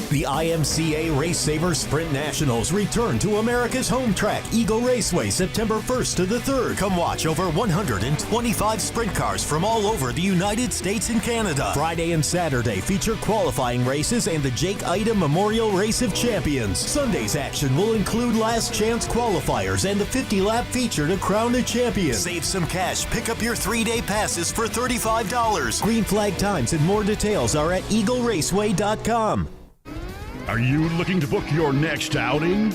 The IMCA Race Saver Sprint Nationals return to America's home track, Eagle Raceway, September 1st to the 3rd. Come watch over 125 sprint cars from all over the United States and Canada. Friday and Saturday feature qualifying races and the Jake Ida Memorial Race of Champions. Sunday's action will include last chance qualifiers and the 50-lap feature to crown a champion. Save some cash. Pick up your 3-day passes for $35. Green flag times and more details are at eagleraceway.com. Are you looking to book your next outing?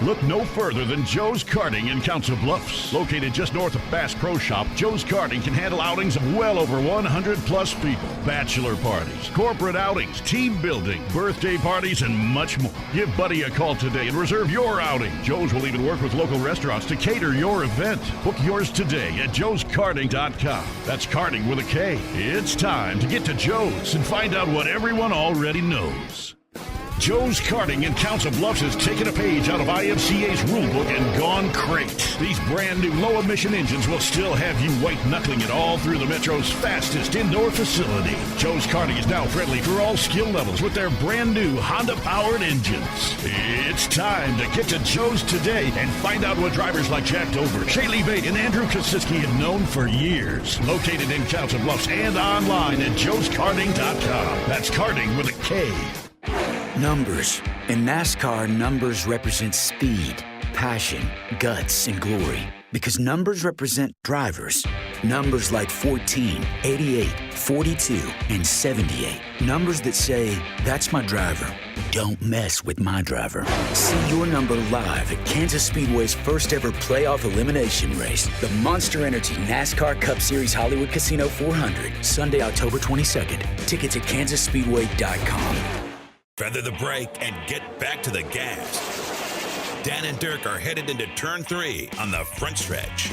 Look no further than Joe's Karting in Council Bluffs. Located just north of Bass Pro Shop, Joe's Karting can handle outings of well over 100-plus people. Bachelor parties, corporate outings, team building, birthday parties, and much more. Give Buddy a call today and reserve your outing. Joe's will even work with local restaurants to cater your event. Book yours today at joeskarting.com. That's karting with a K. It's time to get to Joe's and find out what everyone already knows. Joe's Karting in Council Bluffs has taken a page out of IMCA's rulebook and gone crate. These brand new low-emission engines will still have you white-knuckling it all through the Metro's fastest indoor facility. Joe's Karting is now friendly for all skill levels with their brand new Honda-powered engines. It's time to get to Joe's today and find out what drivers like Jack Dover, Shaylee Bate, and Andrew Kosiski have known for years. Located in Council Bluffs and online at joeskarting.com. That's karting with a K. Numbers. In NASCAR, numbers represent speed, passion, guts, and glory. Because numbers represent drivers. Numbers like 14, 88, 42, and 78. Numbers that say, that's my driver. Don't mess with my driver. See your number live at Kansas Speedway's first ever playoff elimination race. The Monster Energy NASCAR Cup Series Hollywood Casino 400. Sunday, October 22nd. Tickets at kansasspeedway.com. Feather the brake and get back to the gas. Dan and Dirk are headed into turn 3 on the front stretch.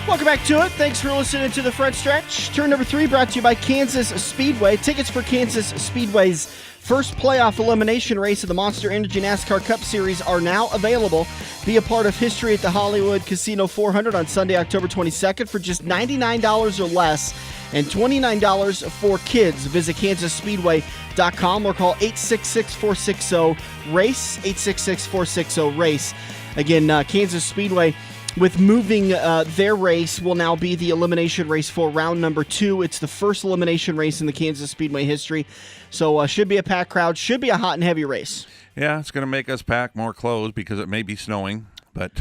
Welcome back to it. Thanks for listening to the front stretch. Turn number 3 brought to you by Kansas Speedway. Tickets for Kansas Speedway's first playoff elimination race of the Monster Energy NASCAR Cup Series are now available. Be a part of history at the Hollywood Casino 400 on Sunday, October 22nd for just $99 or less and $29 for kids. Visit kansasspeedway.com or call 866-460-RACE, 866-460-RACE. Again, Kansas Speedway, with moving their race, will now be the elimination race for round number 2. It's the first elimination race in the Kansas Speedway history. So should be a packed crowd, should be a hot and heavy race. Yeah, it's going to make us pack more clothes because it may be snowing. But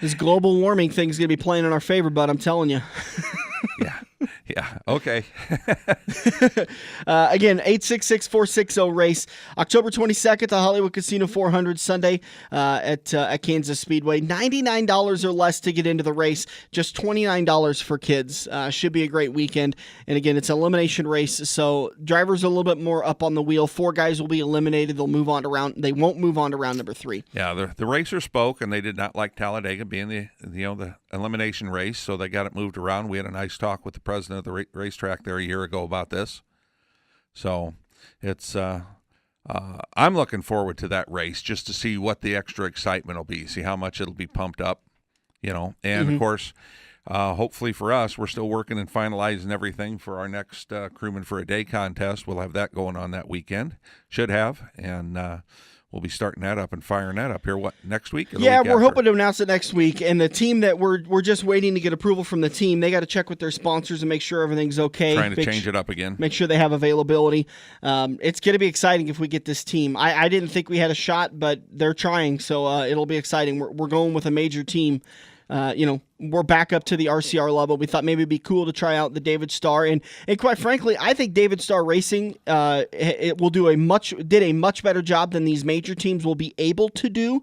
this global warming thing is going to be playing in our favor, bud, I'm telling you. Yeah, okay. Again, 866-460-RACE. October 22nd, the Hollywood Casino 400, Sunday at Kansas Speedway. $99 or less to get into the race, just $29 for kids. Should be a great weekend. And again, it's an elimination race, so drivers are a little bit more up on the wheel. 4 guys will be eliminated. They won't move on to round number 3. Yeah, the racer spoke, and they did not like Talladega being the elimination race, so they got it moved around. We had a nice talk with the president of the racetrack there a year ago about this. So it's I'm looking forward to that race just to see what the extra excitement will be, see how much it'll be pumped up, and of course, hopefully for us, we're still working and finalizing everything for our next Crewman for a Day contest. We'll have that going on that weekend, and we'll be starting that up and firing that up here, next week? Yeah, we're hoping to announce it next week. And the team that we're just waiting to get approval from the team, they got to check with their sponsors and make sure everything's okay. Trying to change it up again. Make sure they have availability. It's going to be exciting if we get this team. I didn't think we had a shot, but they're trying, so it'll be exciting. We're going with a major team. We're back up to the RCR level. We thought maybe it'd be cool to try out the David Starr, and quite frankly, I think David Starr Racing did a much better job than these major teams will be able to do.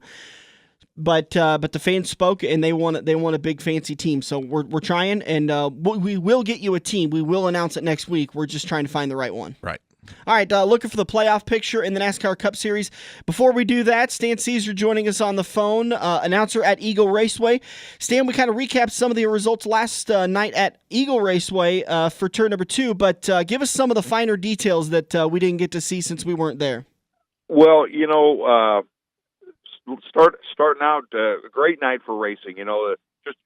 But the fans spoke, and they want a big fancy team. So we're trying, and we will get you a team. We will announce it next week. We're just trying to find the right one. Right. All right, looking for the playoff picture in the NASCAR Cup Series. Before we do that, Stan Cisar joining us on the phone, announcer at Eagle Raceway. Stan, we kind of recapped some of the results last night at Eagle Raceway for turn number 2, but give us some of the finer details that we didn't get to see since we weren't there. Well, starting out, a great night for racing.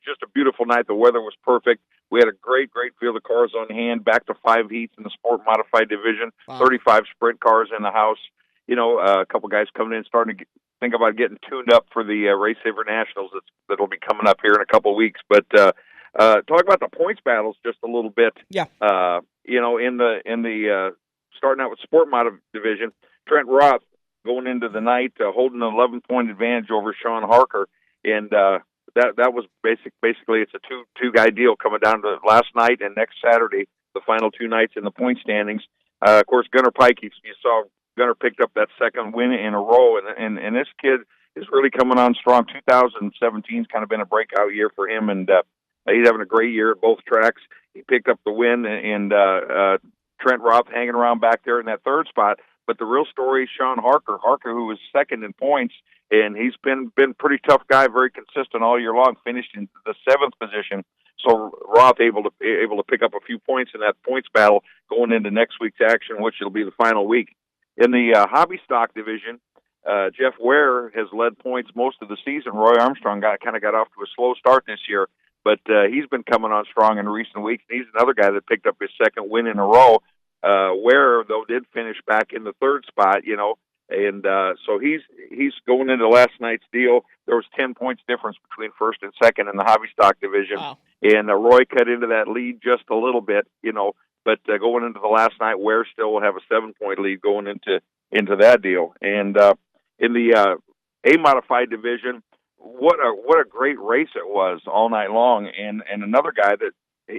Just a beautiful night. The weather was perfect. We had a great field of cars on hand, back to 5 heats in the sport modified division, wow. 35 sprint cars in the house. A couple guys coming in, starting to think about getting tuned up for the Race Saver Nationals that'll be coming up here in a couple of weeks. But talk about the points battles just a little bit. Yeah. In the starting out with sport mod division, Trent Roth going into the night holding an 11-point advantage over Sean Harker, and that was basically it's a two guy deal coming down to last night and next Saturday, the final 2 nights in the point standings. Of course, Gunnar Pike, you saw Gunnar picked up that second win in a row, and this kid is really coming on strong. 2017's kind of been a breakout year for him, and he's having a great year at both tracks. He picked up the win, and Trent Roth hanging around back there in that third spot. But the real story is Sean Harker, who was second in points, and he's been pretty tough guy, very consistent all year long, finished in the 7th position. So Roth able to pick up a few points in that points battle going into next week's action, which will be the final week. In the hobby stock division, Jeff Ware has led points most of the season. Roy Armstrong got off to a slow start this year, but he's been coming on strong in recent weeks. He's another guy that picked up his second win in a row. Ware, though, did finish back in the third spot, and so he's going into last night's deal. There was 10 points difference between first and second in the hobby stock division. Wow. And Roy cut into that lead just a little bit, but going into the last night, Ware still will have a 7-point lead going into that deal. And in the A modified division, what a great race it was all night long. And another guy that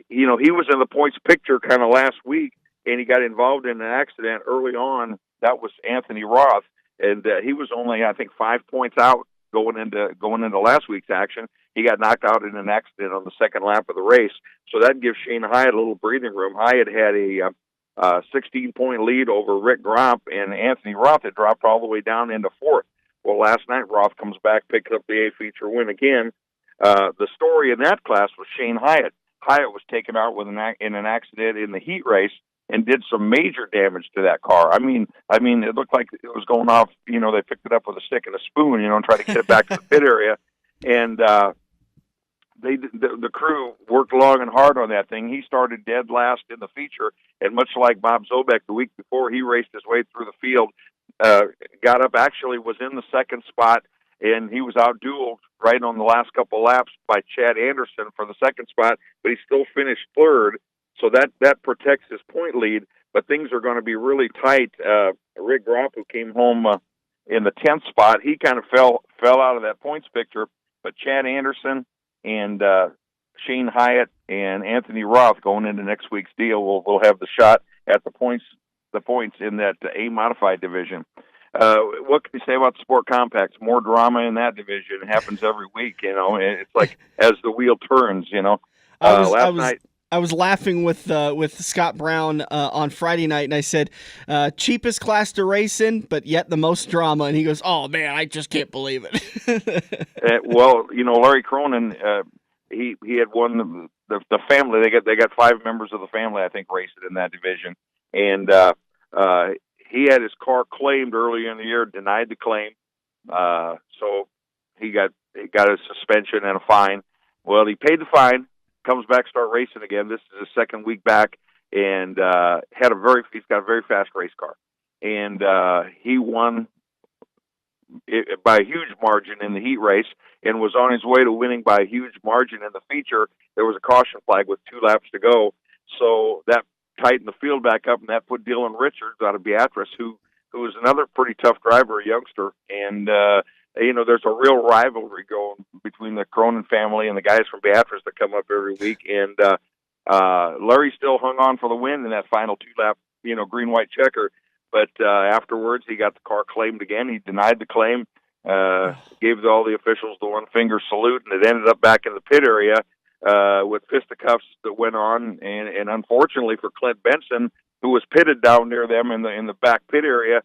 he was in the points picture kind of last week, and he got involved in an accident early on. That was Anthony Roth, and he was only, I think, 5 points out going into last week's action. He got knocked out in an accident on the second lap of the race, so that gives Shane Hyatt a little breathing room. Hyatt had a 16-point lead over Rick Gromp, and Anthony Roth had dropped all the way down into fourth. Well, last night Roth comes back, picks up the A feature win again. The story in that class was Shane Hyatt. Hyatt was taken out in an accident in the heat race and did some major damage to that car. I mean, it looked like it was going off. They picked it up with a stick and a spoon, and tried to get it back to the pit area. And the crew worked long and hard on that thing. He started dead last in the feature, and much like Bob Zobek the week before, he raced his way through the field, got up, actually was in the second spot, and he was out-dueled right on the last couple laps by Chad Anderson for the second spot, but he still finished third. So that protects his point lead, but things are going to be really tight. Rick Gromp, who came home in the 10th spot, he kind of fell out of that points picture, but Chad Anderson and Shane Hyatt and Anthony Roth going into next week's deal will have the shot at the points in that A modified division. What can you say about the Sport Compacts? More drama in that division. It happens every week, It's like as the wheel turns, Last night. I was laughing with Scott Brown on Friday night, and I said, cheapest class to race in, but yet the most drama. And he goes, "Oh man, I just can't believe it." Well, Larry Cronin, he had won the family. They got 5 members of the family, I think, raced in that division, and he had his car claimed early in the year, denied the claim, so he got a suspension and a fine. Well, he paid the fine. Comes back, start racing again. This is his second week back, and he's got a very fast race car, and he won it by a huge margin in the heat race, and was on his way to winning by a huge margin in the feature. There was a caution flag with 2 laps to go, so that tightened the field back up, and that put Dylan Richards out of Beatrice, who was another pretty tough driver, a youngster, and there's a real rivalry going between the Cronin family and the guys from Beatrice that come up every week. And Larry still hung on for the win in that final 2-lap, green-white checker. But afterwards, he got the car claimed again. He denied the claim, gave all the officials the one-finger salute, and it ended up back in the pit area with fisticuffs that went on. And unfortunately for Clint Benson, who was pitted down near them in the back pit area,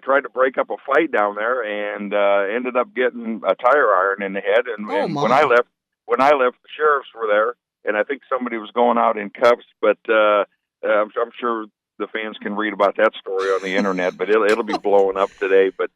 tried to break up a fight down there and ended up getting a tire iron in the head. And when I left, the sheriffs were there, and I think somebody was going out in cuffs. But I'm sure the fans can read about that story on the internet. But it'll be blowing up today. But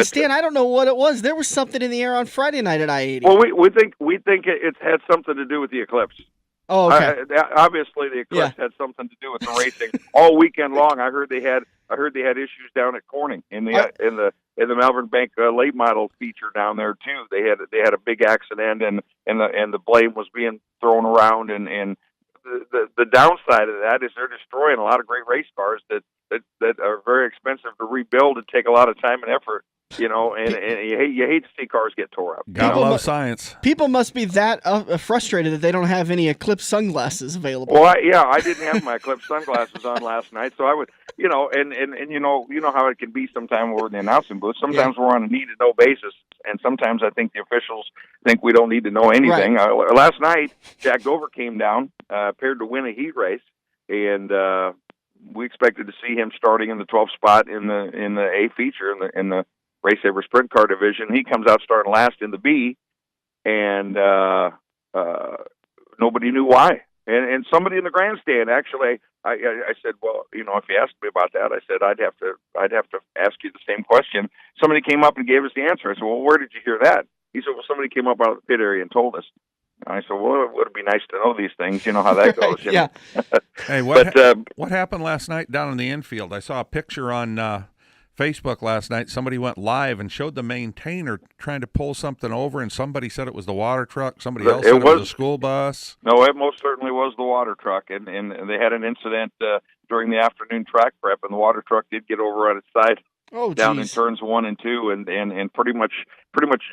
Stan, I don't know what it was. There was something in the air on Friday night at I-80. Well, we think it had something to do with the eclipse. Oh, okay. Obviously, the eclipse had something to do with the racing all weekend long. I heard they had issues down at Corning in the Malvern Bank late model feature down there too. They had a big accident, and the blame was being thrown around. And the downside of that is they're destroying a lot of great race cars that are very expensive to rebuild and take a lot of time and effort. And you hate to see cars get tore up. Gotta love science. People must be that frustrated that they don't have any Eclipse sunglasses available. Well, I didn't have my Eclipse sunglasses on last night, so I would, and you know how it can be sometimes we're in the announcing booth. Sometimes we're on a need-to-know basis, and sometimes I think the officials think we don't need to know anything. Right. Last night, Jack Dover came down, appeared to win a heat race, and we expected to see him starting in the 12th spot in the A feature in the Race Saver Sprint Car division. He comes out starting last in the B, and nobody knew why. And somebody in the grandstand, actually, I said, well, if you asked me about that, I said I'd have to ask you the same question. Somebody came up and gave us the answer. I said, well, where did you hear that? He said, well, somebody came up out of the pit area and told us. I said, well, it would be nice to know these things. You know how that goes. Yeah. Hey, what happened last night down in the infield? I saw a picture on Facebook last night. Somebody went live and showed the maintainer trying to pull something over, and somebody said it was the water truck. Somebody else said it was a school bus. No, it most certainly was the water truck, and they had an incident during the afternoon track prep, and the water truck did get over on its side down in turns 1 and 2, and pretty much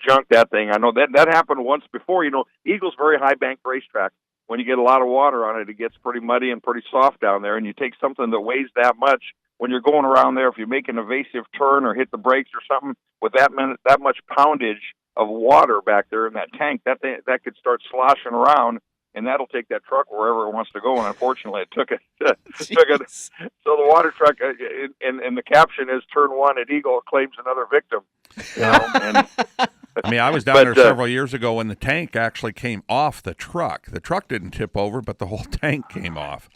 junked that thing. I know that happened once before. Eagle's very high bank racetrack. When you get a lot of water on it, it gets pretty muddy and pretty soft down there, and you take something that weighs that much. When you're going around there, if you make an evasive turn or hit the brakes or something with that much poundage of water back there in that tank, that could start sloshing around, and that'll take that truck wherever it wants to go. And unfortunately, it took it. So the water truck, and the caption is "Turn 1 at Eagle claims another victim." I mean, I was down there several years ago when the tank actually came off the truck. The truck didn't tip over, but the whole tank came off.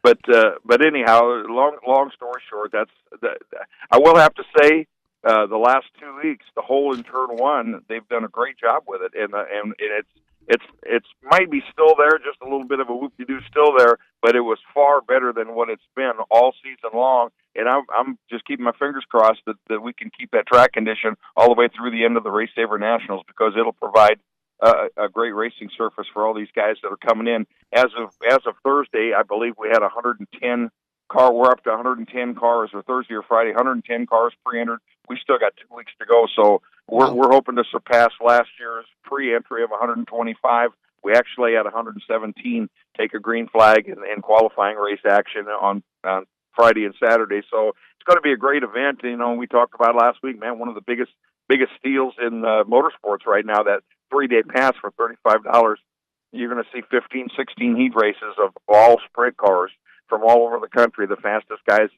But anyhow, long story short, I will have to say, the last 2 weeks, the whole in turn 1, they've done a great job with it, and it's might be still there, just a little bit of a whoop-de-doo still there, but it was far better than what it's been all season long. And I'm just keeping my fingers crossed that we can keep that track condition all the way through the end of the Race Saver Nationals, because it'll provide a great racing surface for all these guys that are coming in. As of Thursday, I believe we had 110 car. We're up to 110 cars, or Thursday or Friday, 110 cars pre-entered. We still got 2 weeks to go, so we're hoping to surpass last year's pre-entry of 125. We actually had 117 take a green flag in qualifying race action on Friday and Saturday. So it's going to be a great event. We talked about last week, man, one of the biggest steals in motorsports right now, that 3-day pass for $35. You're going to see 15, 16 heat races of all sprint cars from all over the country. The fastest guys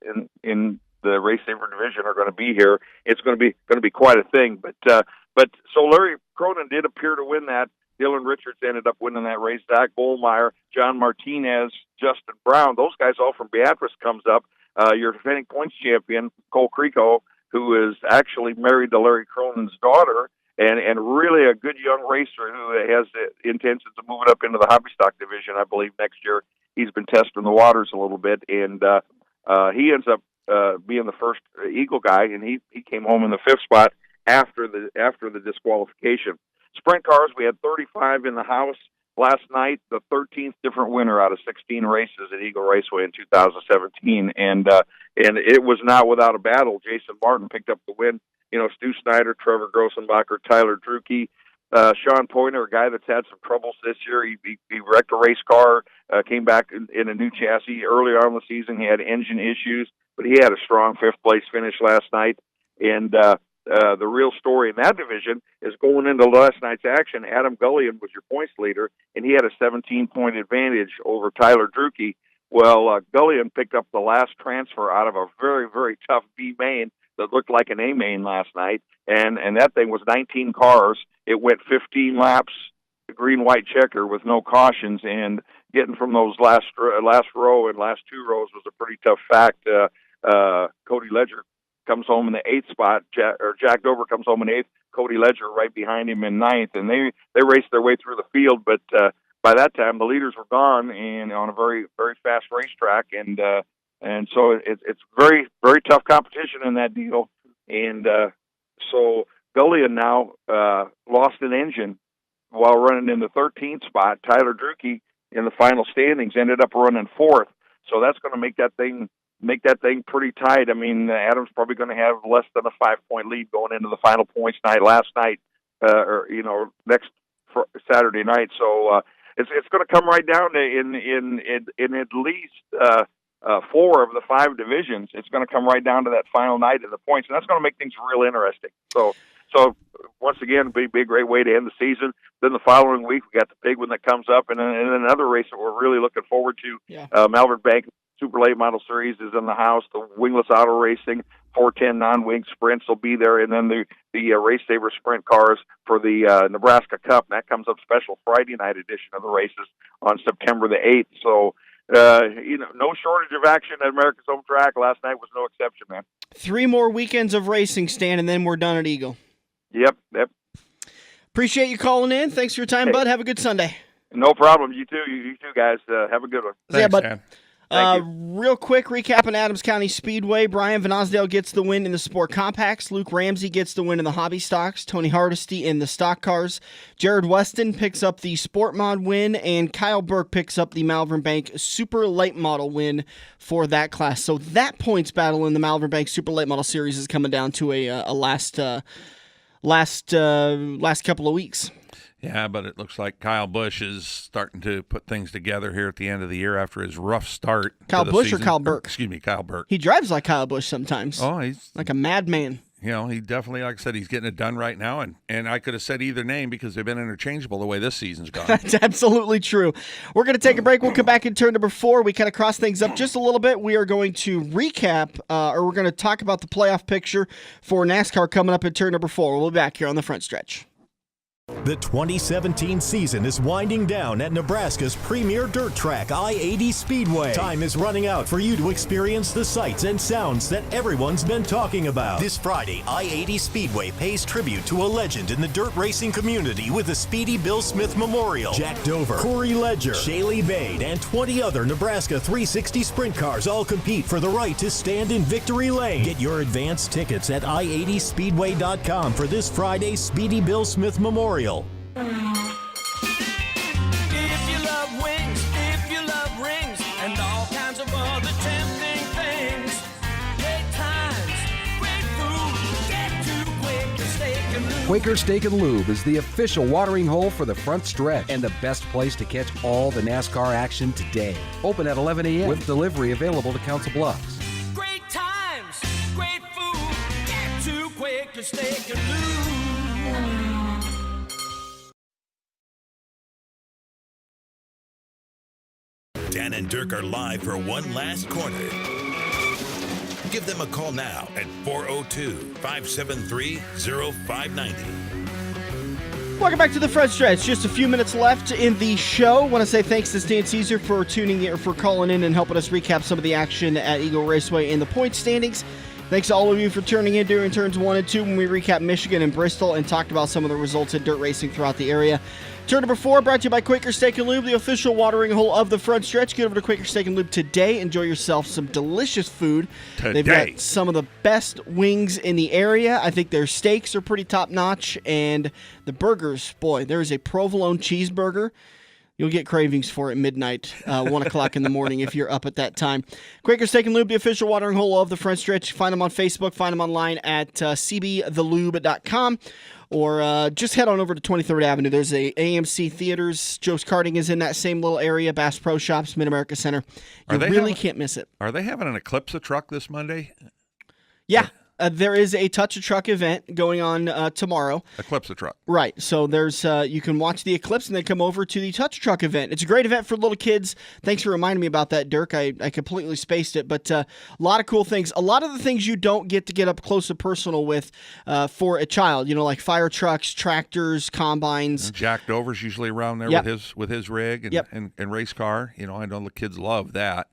in the Race Saver division are going to be here. It's going to be quite a thing. But so Larry Cronin did appear to win that. Dylan Richards ended up winning that race. Zach Bohlmeyer, John Martinez, Justin Brown, those guys all from Beatrice comes up. Your defending points champion, Cole Creco, who is actually married to Larry Cronin's daughter, and really a good young racer who has the intentions of moving up into the hobby stock division, I believe, next year. He's been testing the waters a little bit, and he ends up being the first Eagle guy, and he came home in the 5th spot after the disqualification. Sprint cars, we had 35 in the house last night, the 13th different winner out of 16 races at Eagle Raceway in 2017, and it was not without a battle. Jason Martin picked up the win. Stu Snyder, Trevor Grossenbacher, Tyler Drucke, Sean Pointer, a guy that's had some troubles this year. He wrecked a race car, came back in a new chassis. Early on in the season, he had engine issues, but he had a strong 5th place finish last night. And the real story in that division is going into last night's action. Adam Gullion was your points leader, and he had a 17-point advantage over Tyler Drucke. Well, Gullion picked up the last transfer out of a very, very tough B main that looked like an A main last night, and that thing was 19 cars. It went 15 laps, green-white checker with no cautions, and getting from those last row and last 2 rows was a pretty tough fact. Cody Ledger comes home in the 8th spot. Jack Dover comes home in 8th. Cody Ledger right behind him in 9th, and they raced their way through the field. But by that time, the leaders were gone, and on a very, very fast racetrack, and so it's very, very tough competition in that deal. And so Gullion now lost an engine while running in the 13th spot. Tyler Drucke in the final standings ended up running 4th. So that's going to make that thing pretty tight. I mean, Adam's probably going to have less than a 5-point lead going into the final points night last night, or next Saturday night. So it's going to come right down to in at least 4 of the 5 divisions. It's going to come right down to that final night of the points, and that's going to make things real interesting. So once again, be a great way to end the season. Then the following week, we got the big one that comes up, and then another race that we're really looking forward to. Yeah. Malvern Bank Super Late Model Series is in the house. The Wingless Auto Racing 410 non-wing sprints will be there, and then the Race Saver sprint cars for the Nebraska Cup. And that comes up special Friday night edition of the races on September the 8th. So, no shortage of action at America's home track. Last night was no exception, man. 3 more weekends of racing, Stan, and then we're done at Eagle. Yep. Appreciate you calling in. Thanks for your time, bud. Have a good Sunday. No problem. You too. You too, guys. Have a good one. Thanks, bud. Dan. Real quick recap in Adams County Speedway. Brian Van Osdale gets the win in the Sport Compacts. Luke Ramsey gets the win in the Hobby Stocks. Tony Hardesty in the Stock Cars. Jared Weston picks up the Sport Mod win, and Kyle Burke picks up the Malvern Bank Super Late Model win for that class. So that points battle in the Malvern Bank Super Late Model Series is coming down to a last couple of weeks. Yeah, but it looks like Kyle Busch is starting to put things together here at the end of the year after his rough start. Kyle to the Busch season. or Kyle Burke? Excuse me, Kyle Burke. He drives like Kyle Busch sometimes. Oh, he's like a madman. he definitely, like I said, he's getting it done right now. And I could have said either name because they've been interchangeable the way this season's gone. That's absolutely true. We're going to take a break. We'll come back in turn number 4. We kind of cross things up just a little bit. We are going to recap, or we're going to talk about the playoff picture for NASCAR coming up in turn number 4. We'll be back here on the front stretch. The 2017 season is winding down at Nebraska's premier dirt track, I-80 Speedway. Time is running out for you to experience the sights and sounds that everyone's been talking about. This Friday, I-80 Speedway pays tribute to a legend in the dirt racing community with the Speedy Bill Smith Memorial. Jack Dover, Corey Ledger, Shaylee Bade, and 20 other Nebraska 360 sprint cars all compete for the right to stand in victory lane. Get your advance tickets at i80speedway.com for this Friday's Speedy Bill Smith Memorial. If you love wings, if you love rings, and all kinds of other tempting things, great times, great food, get to Quaker Steak and Lube. Quaker Steak and Lube is the official watering hole for the front stretch and the best place to catch all the NASCAR action today. Open at 11 a.m. with delivery available to Council Bluffs. Great times, great food, get to Quaker Steak and Lube. Dan and Dirk are live for one last corner. Give them a call now at 402-573-0590. Welcome back to the front stretch. Just a few minutes left in the show. Want to say thanks to Stan Cisar for calling in and helping us recap some of the action at Eagle Raceway in the point standings. Thanks to all of you for tuning in during turns 1 and 2 when we recap Michigan and Bristol and talked about some of the results in dirt racing throughout the area. Turn number 4 brought to you by Quaker Steak and Lube, the official watering hole of the front stretch. Get over to Quaker Steak and Lube today. Enjoy yourself some delicious food. They've got some of the best wings in the area. I think their steaks are pretty top notch. And the burgers, boy, there is a provolone cheeseburger. You'll get cravings for it at midnight, 1 o'clock in the morning if you're up at that time. Quaker Steak and Lube, the official watering hole of the front stretch. Find them on Facebook. Find them online at cbthelube.com. Or just head on over to 23rd Avenue. There's a AMC Theaters. Joe's Karting is in that same little area. Bass Pro Shops, Mid-America Center. You really can't miss it. Are they having an Eclipse truck this Monday? Yeah. There is a Touch a Truck event going on tomorrow. Eclipse truck. Right. So there's you can watch the Eclipse and then come over to the Touch a Truck event. It's a great event for little kids. Thanks for reminding me about that, Dirk. I completely spaced it. But a lot of cool things. A lot of the things you don't get to get up close and personal with for a child. You know, like fire trucks, tractors, combines. Jack Dover's usually around there with his rig and race car. You know, I know the kids love that.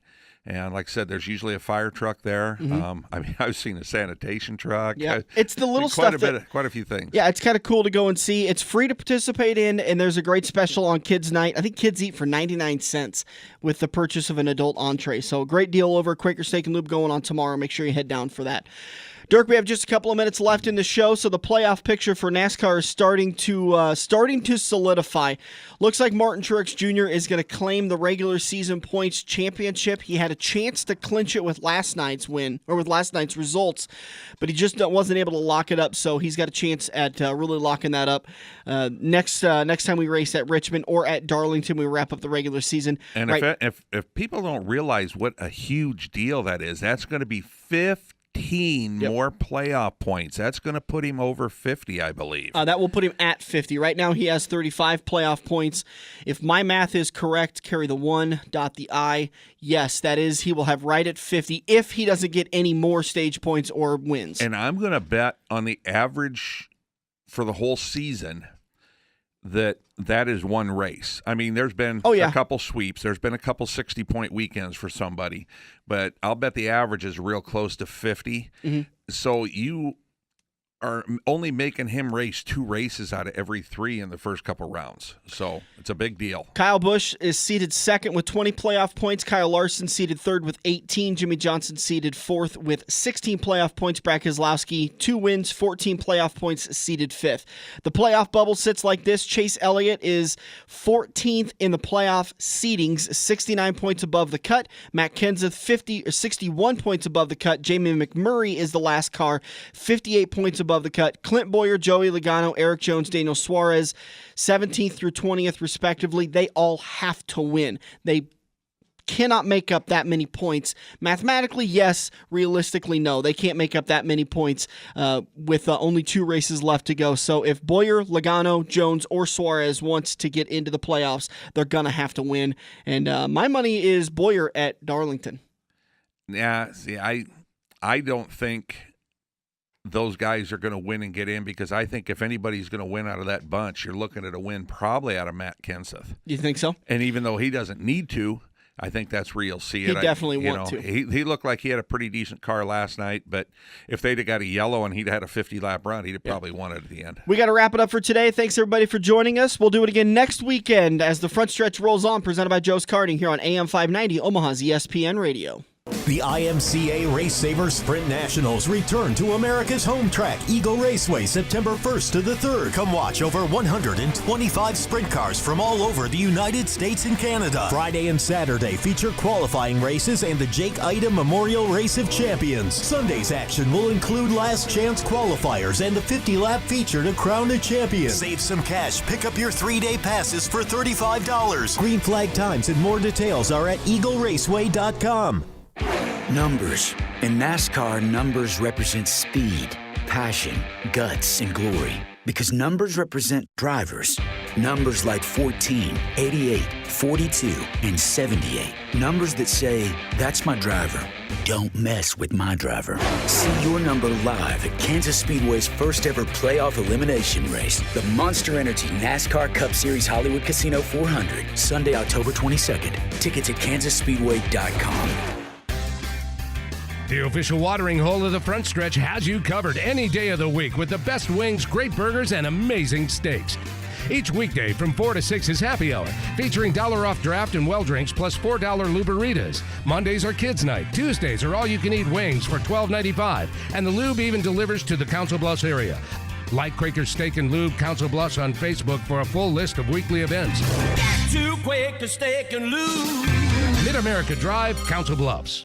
And like I said, there's usually a fire truck there. Mm-hmm. I mean, I've seen a sanitation truck. Yeah, it's the little stuff. Quite a few things. Yeah, it's kind of cool to go and see. It's free to participate in, and there's a great special on Kids Night. I think kids eat for 99 cents with the purchase of an adult entree. So a great deal over at Quaker Steak and Lube going on tomorrow. Make sure you head down for that. Dirk, we have just a couple of minutes left in the show, so the playoff picture for NASCAR is starting to solidify. Looks like Martin Truex Jr. is going to claim the regular season points championship. He had a chance to clinch it with last night's win, or with last night's results, but he just wasn't able to lock it up, so he's got a chance at really locking that up next time we race at Richmond or at Darlington. We wrap up the regular season. And if people don't realize what a huge deal that is, that's going to be 15 15 more playoff points. That's going to put him over 50, I believe. That will put him at 50. Right now he has 35 playoff points. If my math is correct, carry the 1, dot the I. Yes, that is, he will have right at 50 if he doesn't get any more stage points or wins. And I'm going to bet on the average for the whole season that is one race. I mean, there's been a couple sweeps. There's been a couple 60-point weekends for somebody. But I'll bet the average is real close to 50. Mm-hmm. So you are only making him race 2 races out of every 3 in the first couple rounds. So it's a big deal. Kyle Busch is seated second with 20 playoff points. Kyle Larson seated third with 18. Jimmy Johnson seated fourth with 16 playoff points. Brad Keselowski, 2 wins, 14 playoff points, seated fifth. The playoff bubble sits like this. Chase Elliott is 14th in the playoff seedings, 69 points above the cut. Matt Kenseth, 61 points above the cut. Jamie McMurray is the last car, 58 points above the cut. Clint Bowyer, Joey Logano, Eric Jones, Daniel Suarez, 17th through 20th respectively. They all have to win. They cannot make up that many points. Mathematically, yes. Realistically, no. They can't make up that many points with only 2 races left to go. So if Bowyer, Logano, Jones, or Suarez wants to get into the playoffs, they're going to have to win. And my money is Bowyer at Darlington. Yeah, see, I don't think those guys are going to win and get in, because I think if anybody's going to win out of that bunch, you're looking at a win probably out of Matt Kenseth. You think so? And even though he doesn't need to, I think that's where you'll see it. He definitely want to. He looked like he had a pretty decent car last night, but if they'd have got a yellow and he'd had a 50-lap run, he'd have probably won it at the end. We got to wrap it up for today. Thanks, everybody, for joining us. We'll do it again next weekend as the front stretch rolls on, presented by Joe's Karting here on AM 590, Omaha's ESPN Radio. The IMCA Race Saver Sprint Nationals return to America's home track, Eagle Raceway, September 1st to the 3rd. Come watch over 125 sprint cars from all over the United States and Canada. Friday and Saturday feature qualifying races and the Jake Ida Memorial Race of Champions. Sunday's action will include last chance qualifiers and the 50-lap feature to crown a champion. Save some cash. Pick up your 3-day passes for $35. Green flag times and more details are at eagleraceway.com. Numbers. In NASCAR, numbers represent speed, passion, guts, and glory. Because numbers represent drivers. Numbers like 14, 88, 42, and 78. Numbers that say, that's my driver. Don't mess with my driver. See your number live at Kansas Speedway's first ever playoff elimination race. The Monster Energy NASCAR Cup Series Hollywood Casino 400. Sunday, October 22nd. Tickets at kansasspeedway.com. The official watering hole of the front stretch has you covered any day of the week with the best wings, great burgers, and amazing steaks. Each weekday from 4 to 6 is happy hour, featuring $1 off draft and well drinks plus $4 Luberitas. Mondays are kids' night. Tuesdays are all-you-can-eat wings for $12.95, and the lube even delivers to the Council Bluffs area. Like Quaker Steak and Lube Council Bluffs on Facebook for a full list of weekly events. Back to Quaker Steak and Lube. Mid-America Drive, Council Bluffs.